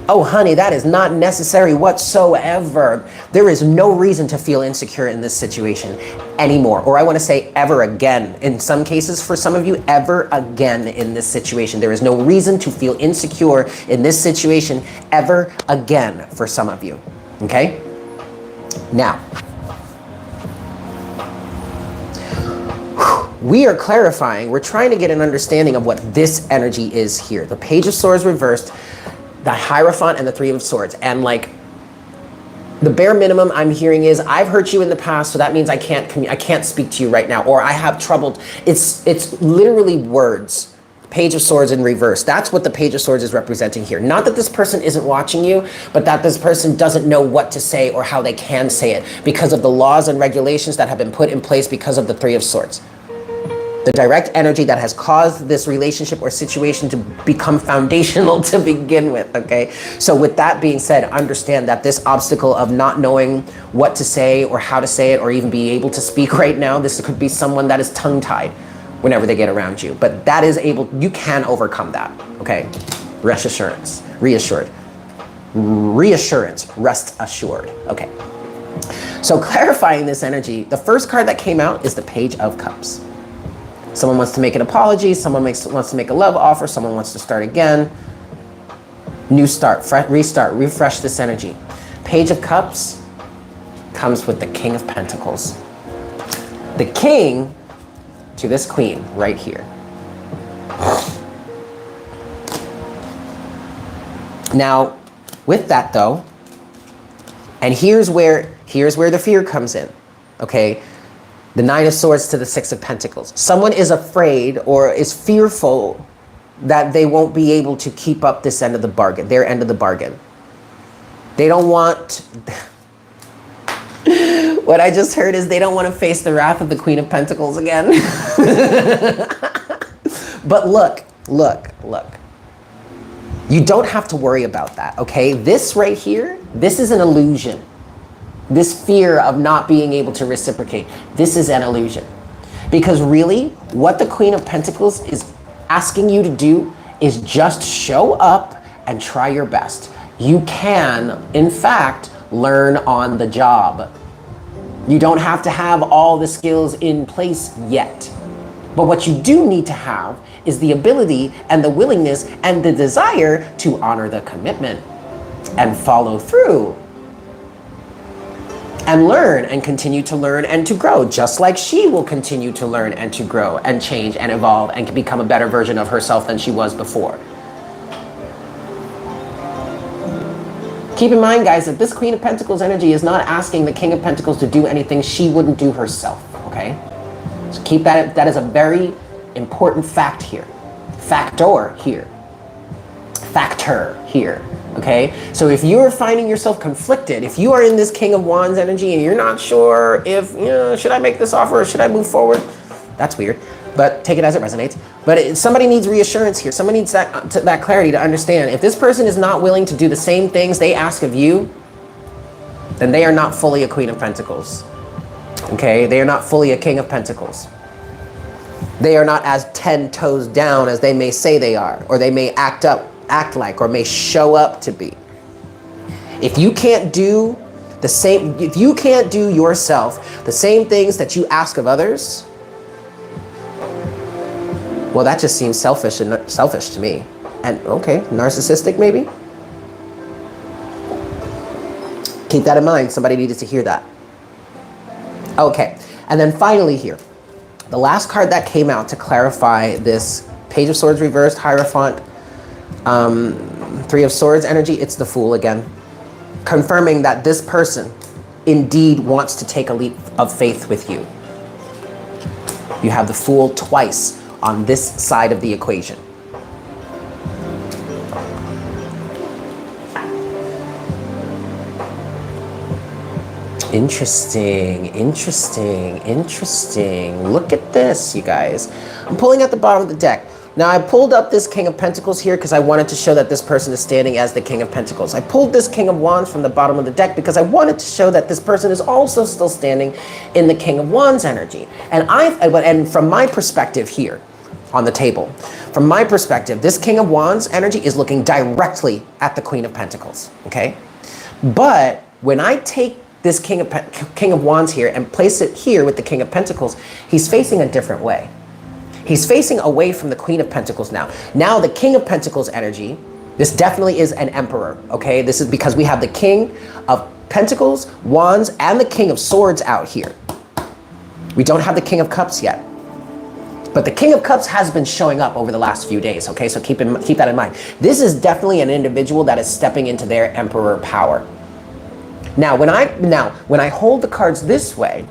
Oh, honey, that is not necessary whatsoever. There is no reason to feel insecure in this situation anymore. Or I want to say ever again. In some cases, for some of you, ever again in this situation. There is no reason to feel insecure in this situation ever again for some of you. Okay? Now, we are clarifying. We're trying to get an understanding of what this energy is here. The Page of Swords reversed, the Hierophant, and the Three of Swords. And like, the bare minimum I'm hearing is, I've hurt you in the past, so that means I can't speak to you right now, or I have trouble. It's literally words. Page of Swords in reverse. That's what the Page of Swords is representing here. Not that this person isn't watching you, but that this person doesn't know what to say or how they can say it because of the laws and regulations that have been put in place because of the Three of Swords. The direct energy that has caused this relationship or situation to become foundational to begin with, okay? So with that being said, understand that this obstacle of not knowing what to say or how to say it or even be able to speak right now, this could be someone that is tongue-tied whenever they get around you. But that is you can overcome that, okay? Rest assurance, reassured. Reassurance, rest assured, okay. So clarifying this energy, the first card that came out is the Page of Cups. Someone wants to make an apology, someone wants to make a love offer, someone wants to start again. New start, restart, refresh this energy. Page of Cups comes with the King of Pentacles. The King to this Queen right here. Now, with that though, and here's where the fear comes in, okay? The Nine of Swords to the Six of Pentacles. Someone is afraid or is fearful that they won't be able to keep up this end of the bargain, their end of the bargain. They don't want, what I just heard is they don't want to face the wrath of the Queen of Pentacles again. But look. You don't have to worry about that, okay? This right here, this is an illusion. This fear of not being able to reciprocate, this is an illusion. Because really, what the Queen of Pentacles is asking you to do is just show up and try your best. You can, in fact, learn on the job. You don't have to have all the skills in place yet. But what you do need to have is the ability and the willingness and the desire to honor the commitment and follow through. And learn and continue to learn and to grow, just like she will continue to learn and to grow and change and evolve and become a better version of herself than she was before. Keep in mind, guys, that this Queen of Pentacles energy is not asking the King of Pentacles to do anything she wouldn't do herself, okay? So keep that is a very important fact here. factor here. Factor here. Okay, so if you're finding yourself conflicted, if you are in this King of Wands energy and you're not sure if, should I make this offer or should I move forward? That's weird, but take it as it resonates. But somebody needs reassurance here. Somebody needs that clarity to understand. If this person is not willing to do the same things they ask of you, then they are not fully a Queen of Pentacles. Okay, they are not fully a King of Pentacles. They are not as 10 toes down as they may say they are, or they may act like, or may show up to be. If you can't do the same, if you can't do yourself the same things that you ask of others, well, that just seems selfish to me. And okay, narcissistic maybe? Keep that in mind. Somebody needed to hear that. Okay, and then finally here, the last card that came out to clarify this Page of Swords reversed, Hierophant, Three of Swords energy, it's the Fool again. Confirming that this person indeed wants to take a leap of faith with you. You have the Fool twice on this side of the equation. Interesting, interesting, interesting. Look at this, you guys. I'm pulling at the bottom of the deck. Now, I pulled up this King of Pentacles here because I wanted to show that this person is standing as the King of Pentacles. I pulled this King of Wands from the bottom of the deck because I wanted to show that this person is also still standing in the King of Wands energy. And from my perspective here on the table, from my perspective, this King of Wands energy is looking directly at the Queen of Pentacles, okay? But when I take this King of Wands here and place it here with the King of Pentacles, he's facing a different way. He's facing away from the Queen of Pentacles now. Now the King of Pentacles energy, this definitely is an Emperor, okay? This is because we have the King of Pentacles, Wands, and the King of Swords out here. We don't have the King of Cups yet. But the King of Cups has been showing up over the last few days, okay? So keep that in mind. This is definitely an individual that is stepping into their Emperor power. Now, when I hold the cards this way,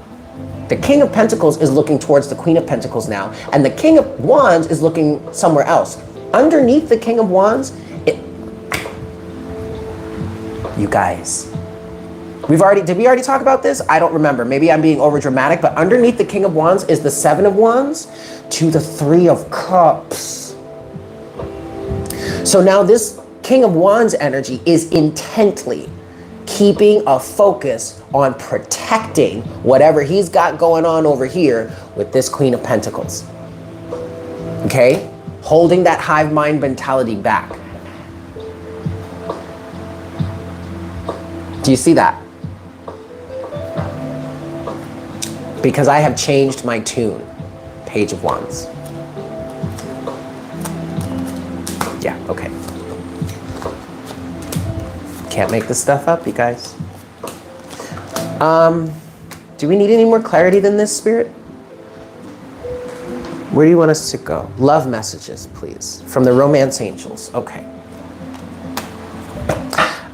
the King of Pentacles is looking towards the Queen of Pentacles now, and the King of Wands is looking somewhere else. Underneath the King of Wands, you guys, did we already talk about this? I don't remember. Maybe I'm being over dramatic, but underneath the King of Wands is the Seven of Wands to the Three of Cups. So now this King of Wands energy is intently keeping a focus on protecting whatever he's got going on over here with this Queen of Pentacles. Okay? Holding that hive mind mentality back. Do you see that? Because I have changed my tune. Page of Wands. Yeah, okay. Can't make this stuff up, you guys. Do we need any more clarity than this, Spirit? Where do you want us to go? Love messages, please. From the Romance Angels. Okay.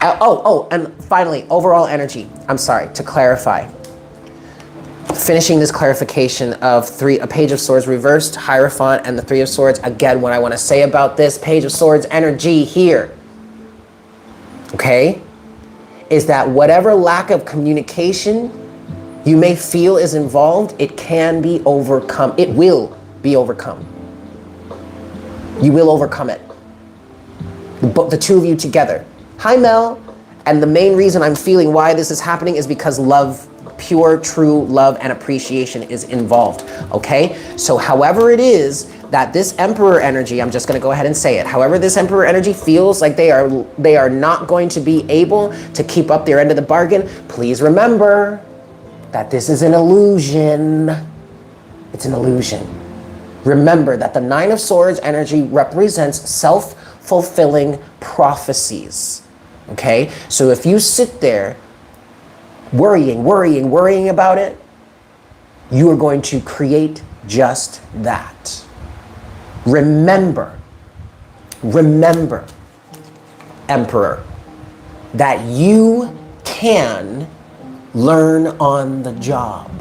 And finally, overall energy. I'm sorry, to clarify. Finishing this clarification of a Page of Swords reversed, Hierophant, and the Three of Swords. Again, what I want to say about this Page of Swords energy here, okay, is that whatever lack of communication you may feel is involved, it can be overcome. It will be overcome. You will overcome it. The two of you together. Hi, Mel. And the main reason I'm feeling why this is happening is because love, pure, true love and appreciation is involved, okay? So however it is that this Emperor energy, I'm just gonna go ahead and say it, however this Emperor energy feels like they are not going to be able to keep up their end of the bargain, please remember that this is an illusion. It's an illusion. Remember that the Nine of Swords energy represents self-fulfilling prophecies, okay? So if you sit there worrying about it, you are going to create just that. Remember, Emperor, that you can learn on the job.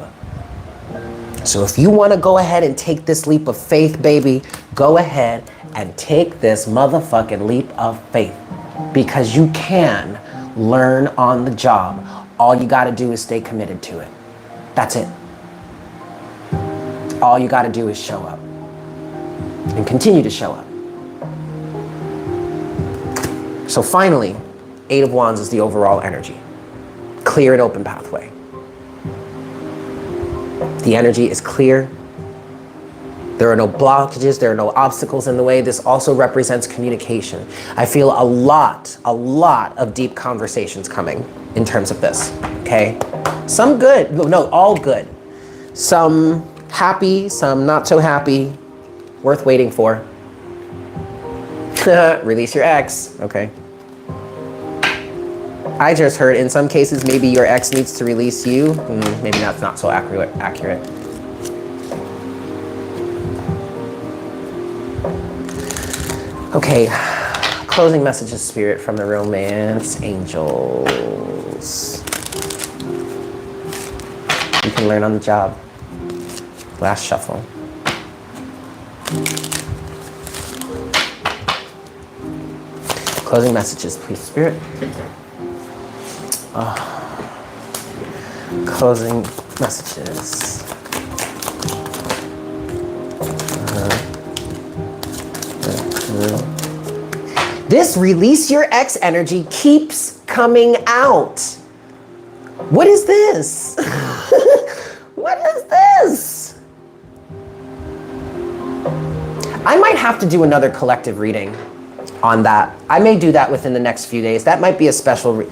So if you want to go ahead and take this leap of faith, baby, go ahead and take this motherfucking leap of faith, because you can learn on the job. All you got to do is stay committed to it. That's it. All you got to do is show up and continue to show up. So finally, 8 of Wands is the overall energy. Clear and open pathway. The energy is clear. There are no blockages, there are no obstacles in the way. This also represents communication. I feel a lot of deep conversations coming in terms of this, okay? Some good, no, all good. Some happy, some not so happy, worth waiting for. Release your ex, okay. I just heard in some cases maybe your ex needs to release you. Maybe that's not so accurate. Okay, closing messages, Spirit, from the romance angels. You can learn on the job. Last shuffle. Closing messages, please, Spirit. Closing messages. This release your ex energy keeps coming out. What is this? What is this? I might have to do another collective reading on that. I may do that within the next few days. That might be a special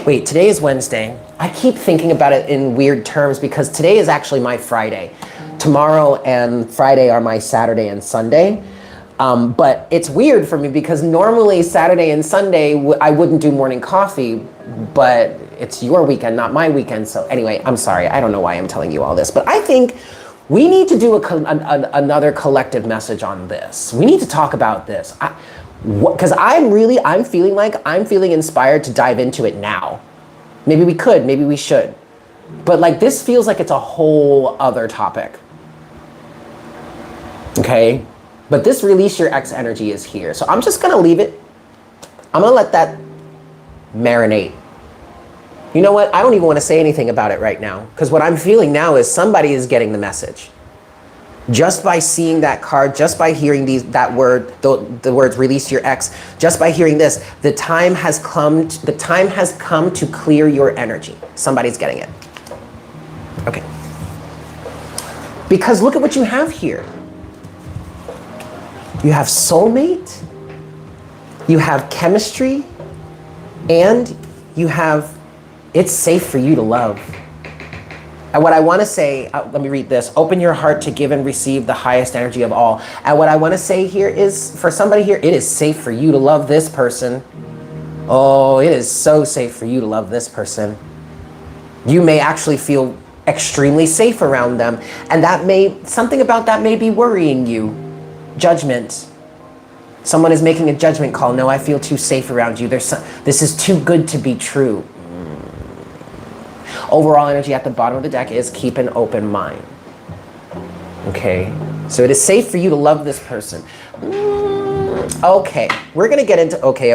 wait, today is Wednesday. I keep thinking about it in weird terms because today is actually my Friday. Tomorrow and Friday are my Saturday and Sunday. But it's weird for me because normally Saturday and Sunday I wouldn't do morning coffee, but it's your weekend, not my weekend. So anyway, I'm sorry. I don't know why I'm telling you all this, but I think we need to do another collective message on this. We need to talk about this. Because I'm feeling inspired to dive into it now. Maybe we could, maybe we should. But like this feels like it's a whole other topic. Okay? But this release your ex energy is here. So I'm just gonna leave it. I'm gonna let that marinate. You know what? I don't even wanna say anything about it right now. Because what I'm feeling now is somebody is getting the message. Just by seeing that card, just by hearing that word, the words release your ex, just by hearing this, the time has come to clear your energy. Somebody's getting it. Okay. Because look at what you have here. You have soulmate, you have chemistry, and you have it's safe for you to love. And what I want to say, let me read this. Open your heart to give and receive the highest energy of all. And what I want to say here is, for somebody here, it is safe for you to love this person. Oh, it is so safe for you to love this person. You may actually feel extremely safe around them. And something about that may be worrying you. Judgment. Someone is making a judgment call. No, I feel too safe around you. This is too good to be true. Overall energy at the bottom of the deck is keep an open mind. Okay, so it is safe for you to love this person. Okay, we're gonna get into okay.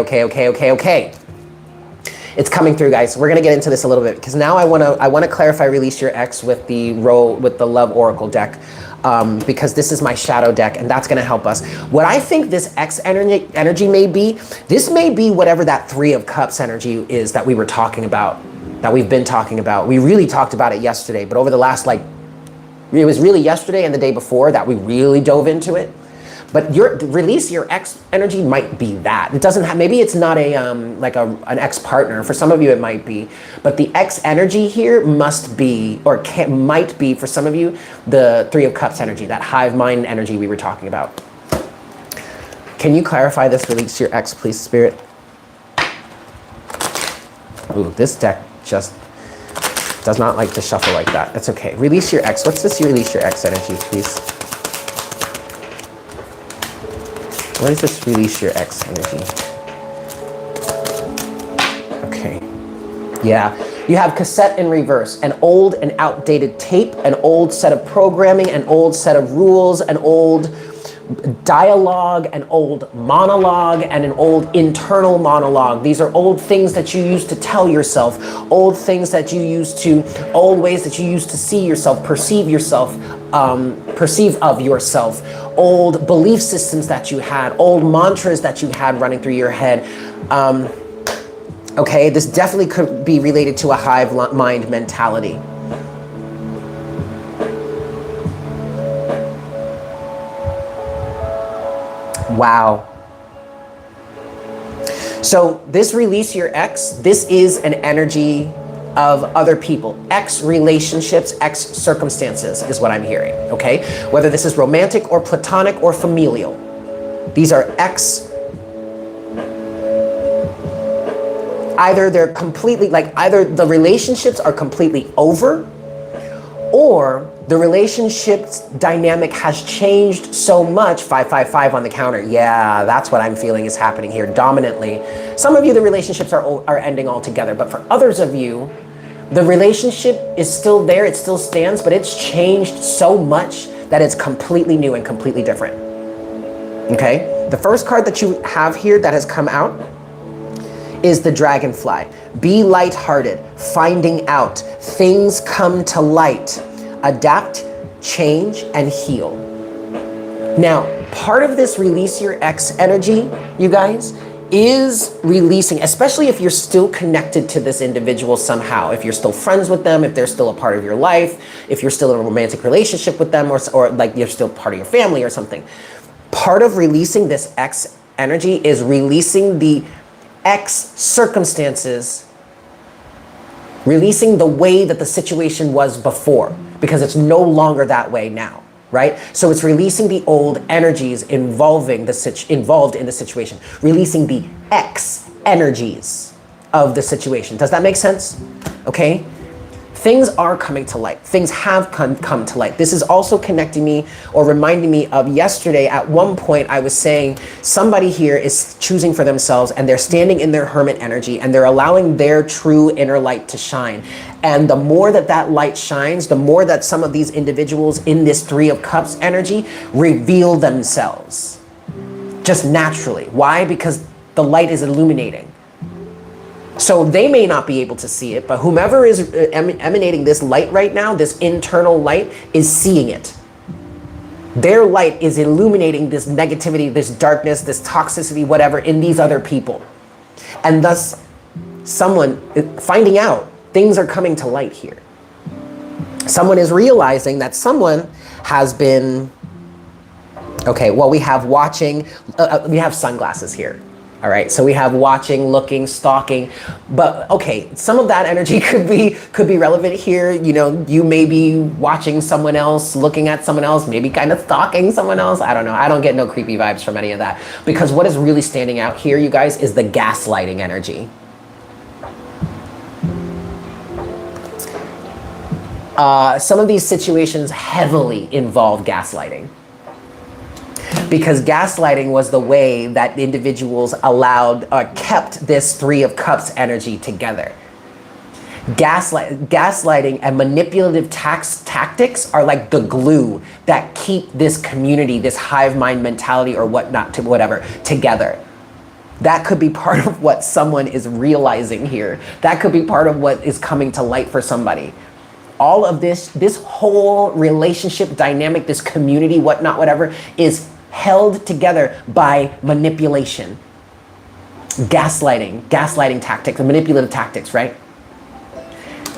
It's coming through, guys. We're gonna get into this a little bit because now I wanna clarify release your ex with the Love Oracle deck. Because this is my shadow deck and that's gonna help us. What I think this X energy may be, this may be whatever that 3 of Cups energy is that we were talking about, that we've been talking about. We really talked about it yesterday, but over the last it was really yesterday and the day before that we really dove into it. But release your ex energy might be that. It doesn't have, maybe it's not an ex partner. For some of you it might be, but the ex energy here must be, or might be for some of you, the 3 of Cups energy, that hive mind energy we were talking about. Can you clarify this release your ex, please, Spirit? Ooh, this deck just does not like to shuffle like that. That's okay. Release your ex. What's this release your ex energy, please? What is this release your ex energy? Okay. Yeah. You have cassette in reverse, an old and outdated tape, an old set of programming, an old set of rules, an old dialogue, an old monologue, and an old internal monologue. These are old things that you used to tell yourself, old things that you used to, old ways that you used to see yourself, perceive of yourself, old belief systems that you had, old mantras that you had running through your head. Okay, this definitely could be related to a hive mind mentality. Wow. So this release your ex, this is an energy of other people. Ex relationships, ex circumstances is what I'm hearing, okay? Whether this is romantic or platonic or familial. These are ex. Either they're completely, like either the relationships are completely over, or the relationship's dynamic has changed so much. 555 on the counter. Yeah, that's what I'm feeling is happening here dominantly. Some of you, the relationships are ending altogether, but for others of you, the relationship is still there, it still stands, but it's changed so much that it's completely new and completely different. Okay? The first card that you have here that has come out is the dragonfly. Be lighthearted, finding out. Things come to light. Adapt, change, and heal. Now, part of this release your ex energy, you guys, is releasing, especially if you're still connected to this individual somehow, if you're still friends with them, if they're still a part of your life, if you're still in a romantic relationship with them, or like you're still part of your family or something. Part of releasing this ex energy is releasing the ex circumstances, releasing the way that the situation was before, because it's no longer that way now, right? So it's releasing the old energies involved in the situation, releasing the ex energies of the situation. Does that make sense? Okay? Things are coming to light. Things have come to light. This is also connecting me or reminding me of yesterday. At one point, I was saying somebody here is choosing for themselves and they're standing in their hermit energy and they're allowing their true inner light to shine. And the more that that light shines, the more that some of these individuals in this Three of Cups energy reveal themselves. Just naturally. Why? Because the light is illuminating. So they may not be able to see it, but whomever is emanating this light right now, this internal light, is seeing it. Their light is illuminating this negativity, this darkness, this toxicity, whatever, in these other people. And thus, someone finding out things are coming to light here. Someone is realizing that someone has been, okay, well, we have watching, we have sunglasses here. All right, so we have watching, looking, stalking, but okay, some of that energy could be relevant here. You know, you may be watching someone else, looking at someone else, maybe kind of stalking someone else. I don't know. I don't get no creepy vibes from any of that, because what is really standing out here, you guys, is the gaslighting energy. Some of these situations heavily involve gaslighting. Because gaslighting was the way that individuals kept this Three of Cups energy together. Gaslighting and manipulative tactics are like the glue that keep this community, this hive mind mentality or whatnot, together. That could be part of what someone is realizing here. That could be part of what is coming to light for somebody. All of this whole relationship dynamic, this community, whatever, is held together by manipulation, gaslighting tactics, manipulative tactics, right?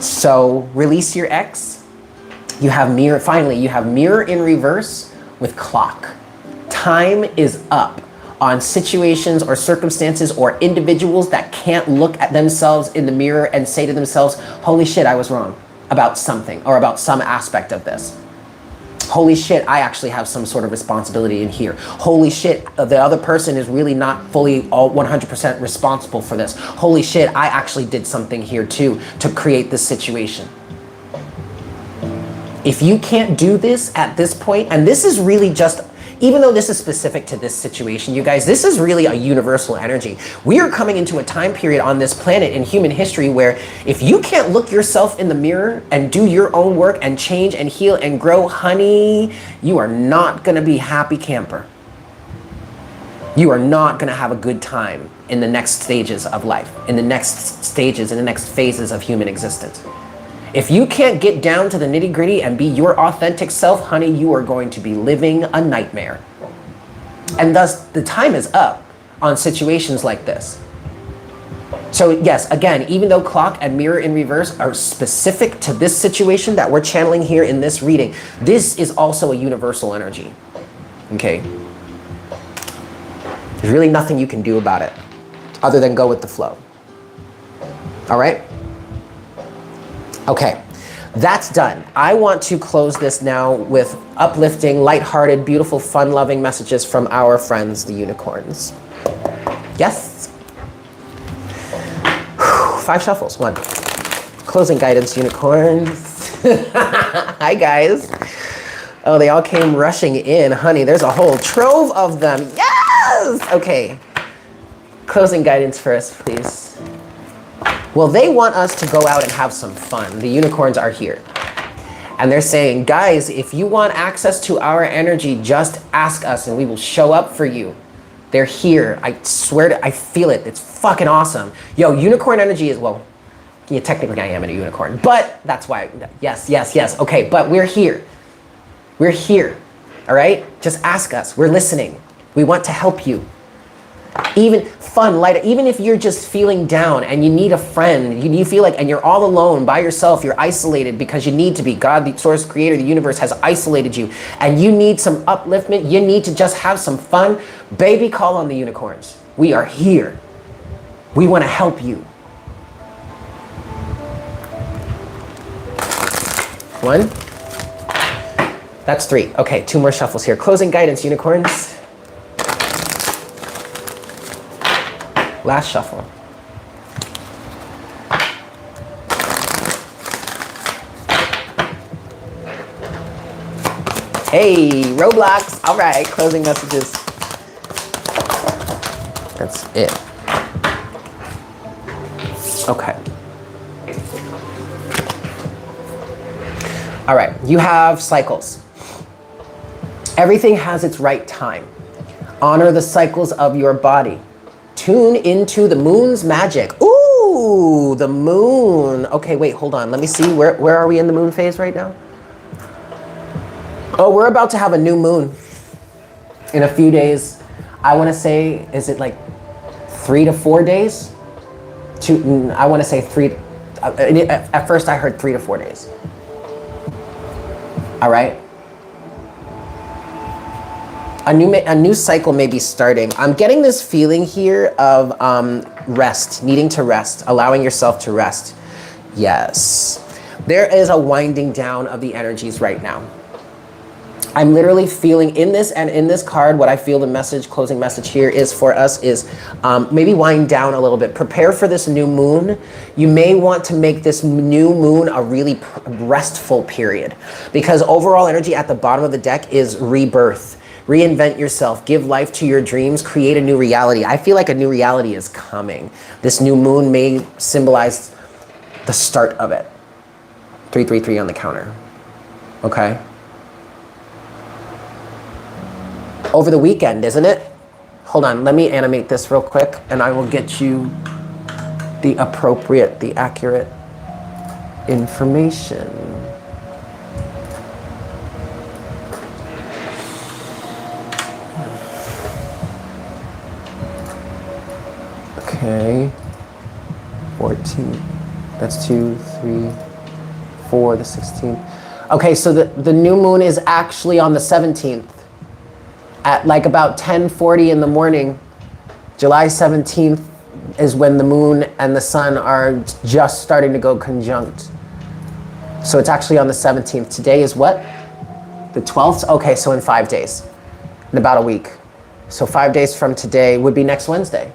So release your ex. You have mirror, finally, you have mirror in reverse with clock. Time is up on situations or circumstances or individuals that can't look at themselves in the mirror and say to themselves, holy shit, I was wrong about something or about some aspect of this. Holy shit, I actually have some sort of responsibility in here. Holy shit, the other person is really not fully all 100% responsible for this. Holy shit, I actually did something here too to create this situation. If you can't do this at this point, and this is really just, even though this is specific to this situation, you guys, this is really a universal energy. We are coming into a time period on this planet in human history where if you can't look yourself in the mirror and do your own work and change and heal and grow, honey, you are not gonna be happy camper. You are not going to have a good time in the next stages of life, in the next stages, in the next phases of human existence. If you can't get down to the nitty-gritty and be your authentic self, honey, you are going to be living a nightmare. And thus, the time is up on situations like this. So yes, again, even though clock and mirror in reverse are specific to this situation that we're channeling here in this reading, this is also a universal energy, okay? There's really nothing you can do about it other than go with the flow. All right? Okay, that's done. I want to close this now with uplifting, lighthearted, beautiful, fun-loving messages from our friends, the unicorns. Yes? 5 shuffles. 1. Closing guidance, unicorns. Hi, guys. Oh, they all came rushing in. Honey, there's a whole trove of them. Yes! Okay. Closing guidance for us, please. Well, they want us to go out and have some fun. The unicorns are here. And they're saying, guys, if you want access to our energy, just ask us and we will show up for you. They're here. I swear to, I feel it. It's fucking awesome. Yo, unicorn energy is, well, yeah, technically I am a unicorn, but that's why, yes, yes, yes. Okay, but we're here. We're here, all right? Just ask us. We're listening. We want to help you. Even fun, light, even if you're just feeling down and you need a friend, you feel like, and you're all alone by yourself, you're isolated because you need to be. God, the source, creator, the universe has isolated you and you need some upliftment. You need to just have some fun. Baby, call on the unicorns. We are here. We want to help you. 1. That's 3. Okay, 2 more shuffles here. Closing guidance, unicorns. Last shuffle. Hey, Roblox. All right, closing messages. That's it. Okay. All right, you have cycles. Everything has its right time. Honor the cycles of your body. Tune into the moon's magic. Ooh, the moon. Okay, wait, hold on. Let me see. Where are we in the moon phase right now? Oh, we're about to have a new moon in a few days. I want to say, is it like 3 to 4 days? I want to say 3. At first I heard 3 to 4 days. All right. A new cycle may be starting. I'm getting this feeling here of rest, needing to rest, allowing yourself to rest. Yes. There is a winding down of the energies right now. I'm literally feeling in this and in this card, what I feel the message, closing message here is for us is maybe wind down a little bit. Prepare for this new moon. You may want to make this new moon a really restful period because overall energy at the bottom of the deck is rebirth. Reinvent yourself, give life to your dreams, create a new reality. I feel like a new reality is coming. This new moon may symbolize the start of it. 333 on the counter, okay? Over the weekend, isn't it? Hold on, let me animate this real quick and I will get you the appropriate, the accurate information. Okay, 14, that's 2, 3, 4, the 16th. Okay, so the new moon is actually on the 17th at like about 10:40 in the morning. July 17th is when the moon and the sun are just starting to go conjunct. So it's actually on the 17th. Today is what? The 12th? Okay, so in 5 days, in about a week. So 5 days from today would be next Wednesday.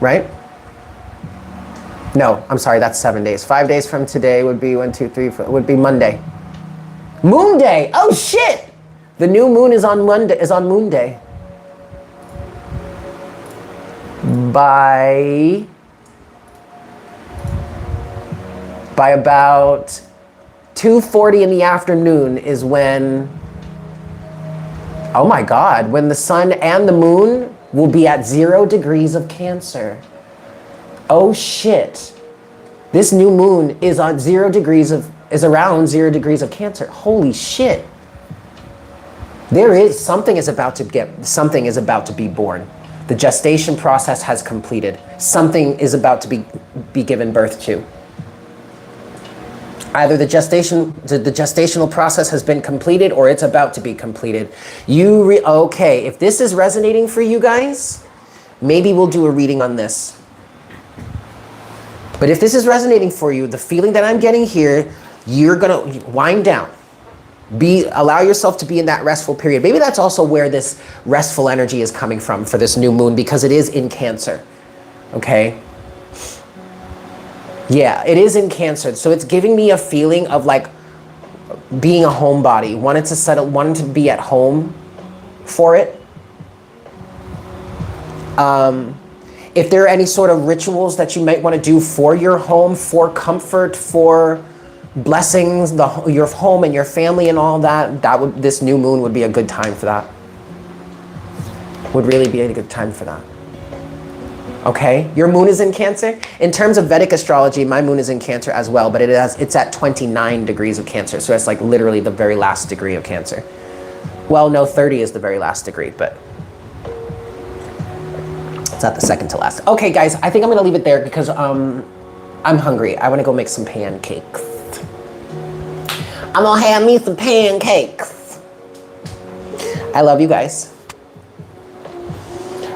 Right? No, I'm sorry, that's 7 days. 5 days from today would be 1, 2, 3, 4, would be Monday. Moon Day! Oh shit! The new moon is on Monday, is on Moon Day. By about 2:40 in the afternoon is when, oh my God, when the sun and the moon will be at 0 degrees of Cancer. Oh shit. This new moon is on is around 0 degrees of Cancer. Holy shit. Something is about to be born. The gestation process has completed. Something is about to be given birth to. Either the gestational process has been completed or it's about to be completed. Okay, if this is resonating for you guys, maybe we'll do a reading on this. But if this is resonating for you, the feeling that I'm getting here, you're gonna wind down. Allow yourself to be in that restful period. Maybe that's also where this restful energy is coming from for this new moon, because it is in Cancer, okay? Yeah, it is in Cancer. So it's giving me a feeling of like being a homebody, wanting to settle, wanting to be at home for it. If there are any sort of rituals that you might want to do for your home, for comfort, for blessings, your home and your family and all that, this new moon would be a good time for that. Would really be a good time for that. Okay, your moon is in Cancer. In terms of Vedic astrology, my moon is in Cancer as well, but it's at 29 degrees of Cancer. So it's like literally the very last degree of Cancer. Well, no, 30 is the very last degree, but it's not the second to last. Okay, guys, I think I'm gonna leave it there because I'm hungry. I wanna go make some pancakes. I'm gonna have me some pancakes. I love you guys.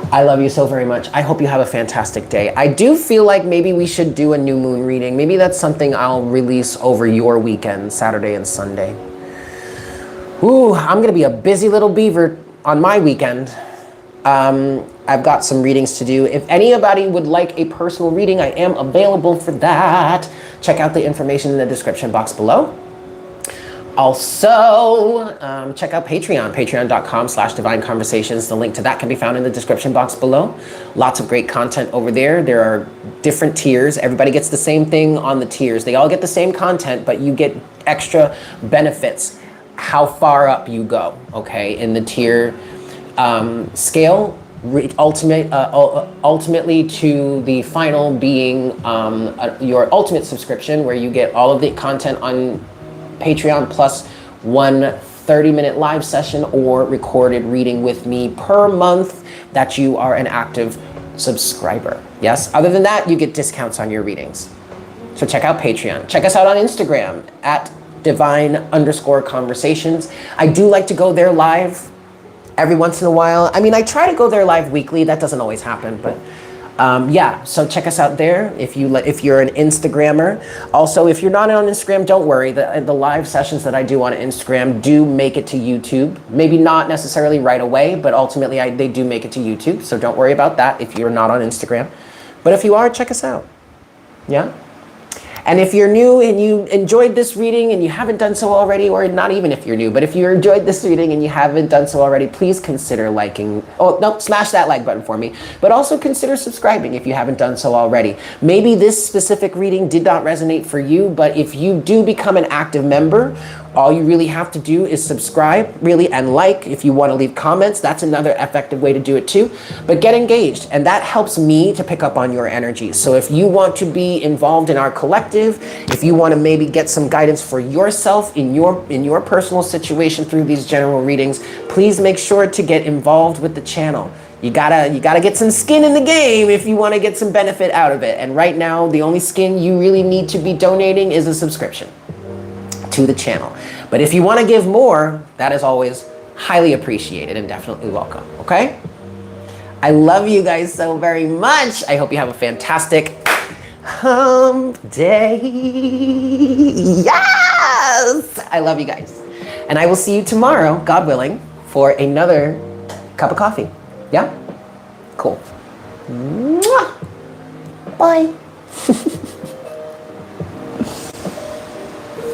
I love you so very much. I hope you have a fantastic day. I do feel like maybe we should do a new moon reading. Maybe that's something I'll release over your weekend, Saturday and Sunday. Ooh, I'm gonna be a busy little beaver on my weekend. I've got some readings to do. If anybody would like a personal reading, I am available for that. Check out the information in the description box below. Also, check out Patreon, patreon.com/Divine Conversations. The link to that can be found in the description box below. Lots of great content over there. There are different tiers. Everybody gets the same thing on the tiers. They all get the same content, but you get extra benefits how far up you go, okay? In the tier scale, ultimately to the final being your ultimate subscription, where you get all of the content on Patreon plus one 30-minute live session or recorded reading with me per month that you are an active subscriber. Yes, other than that, you get discounts on your readings. So check out Patreon. Check us out on Instagram at divine_conversations. I do like to go there live every once in a while. I mean, I try to go there live weekly. That doesn't always happen, but yeah, so check us out there if you're an Instagrammer. Also, if you're not on Instagram, don't worry. The live sessions that I do on Instagram do make it to YouTube. Maybe not necessarily right away, but ultimately they do make it to YouTube. So don't worry about that if you're not on Instagram. But if you are, check us out. Yeah? And if you're new and you enjoyed this reading and you haven't done so already, or not even if you're new, but if you enjoyed this reading and you haven't done so already, please consider liking. Oh, no, smash that like button for me. But also consider subscribing if you haven't done so already. Maybe this specific reading did not resonate for you, but if you do become an active member, all you really have to do is subscribe, really, and like. If you want to leave comments, that's another effective way to do it too. But get engaged, and that helps me to pick up on your energy. So if you want to be involved in our collective, if you want to maybe get some guidance for yourself in your personal situation through these general readings, please make sure to get involved with the channel. You gotta get some skin in the game if you want to get some benefit out of it. And right now, the only skin you really need to be donating is a subscription to the channel. But if you want to give more, that is always highly appreciated and definitely welcome, okay? I love you guys so very much. I hope you have a fantastic hump day. Yes! I love you guys. And I will see you tomorrow, God willing, for another cup of coffee. Yeah? Cool. Mwah! Bye.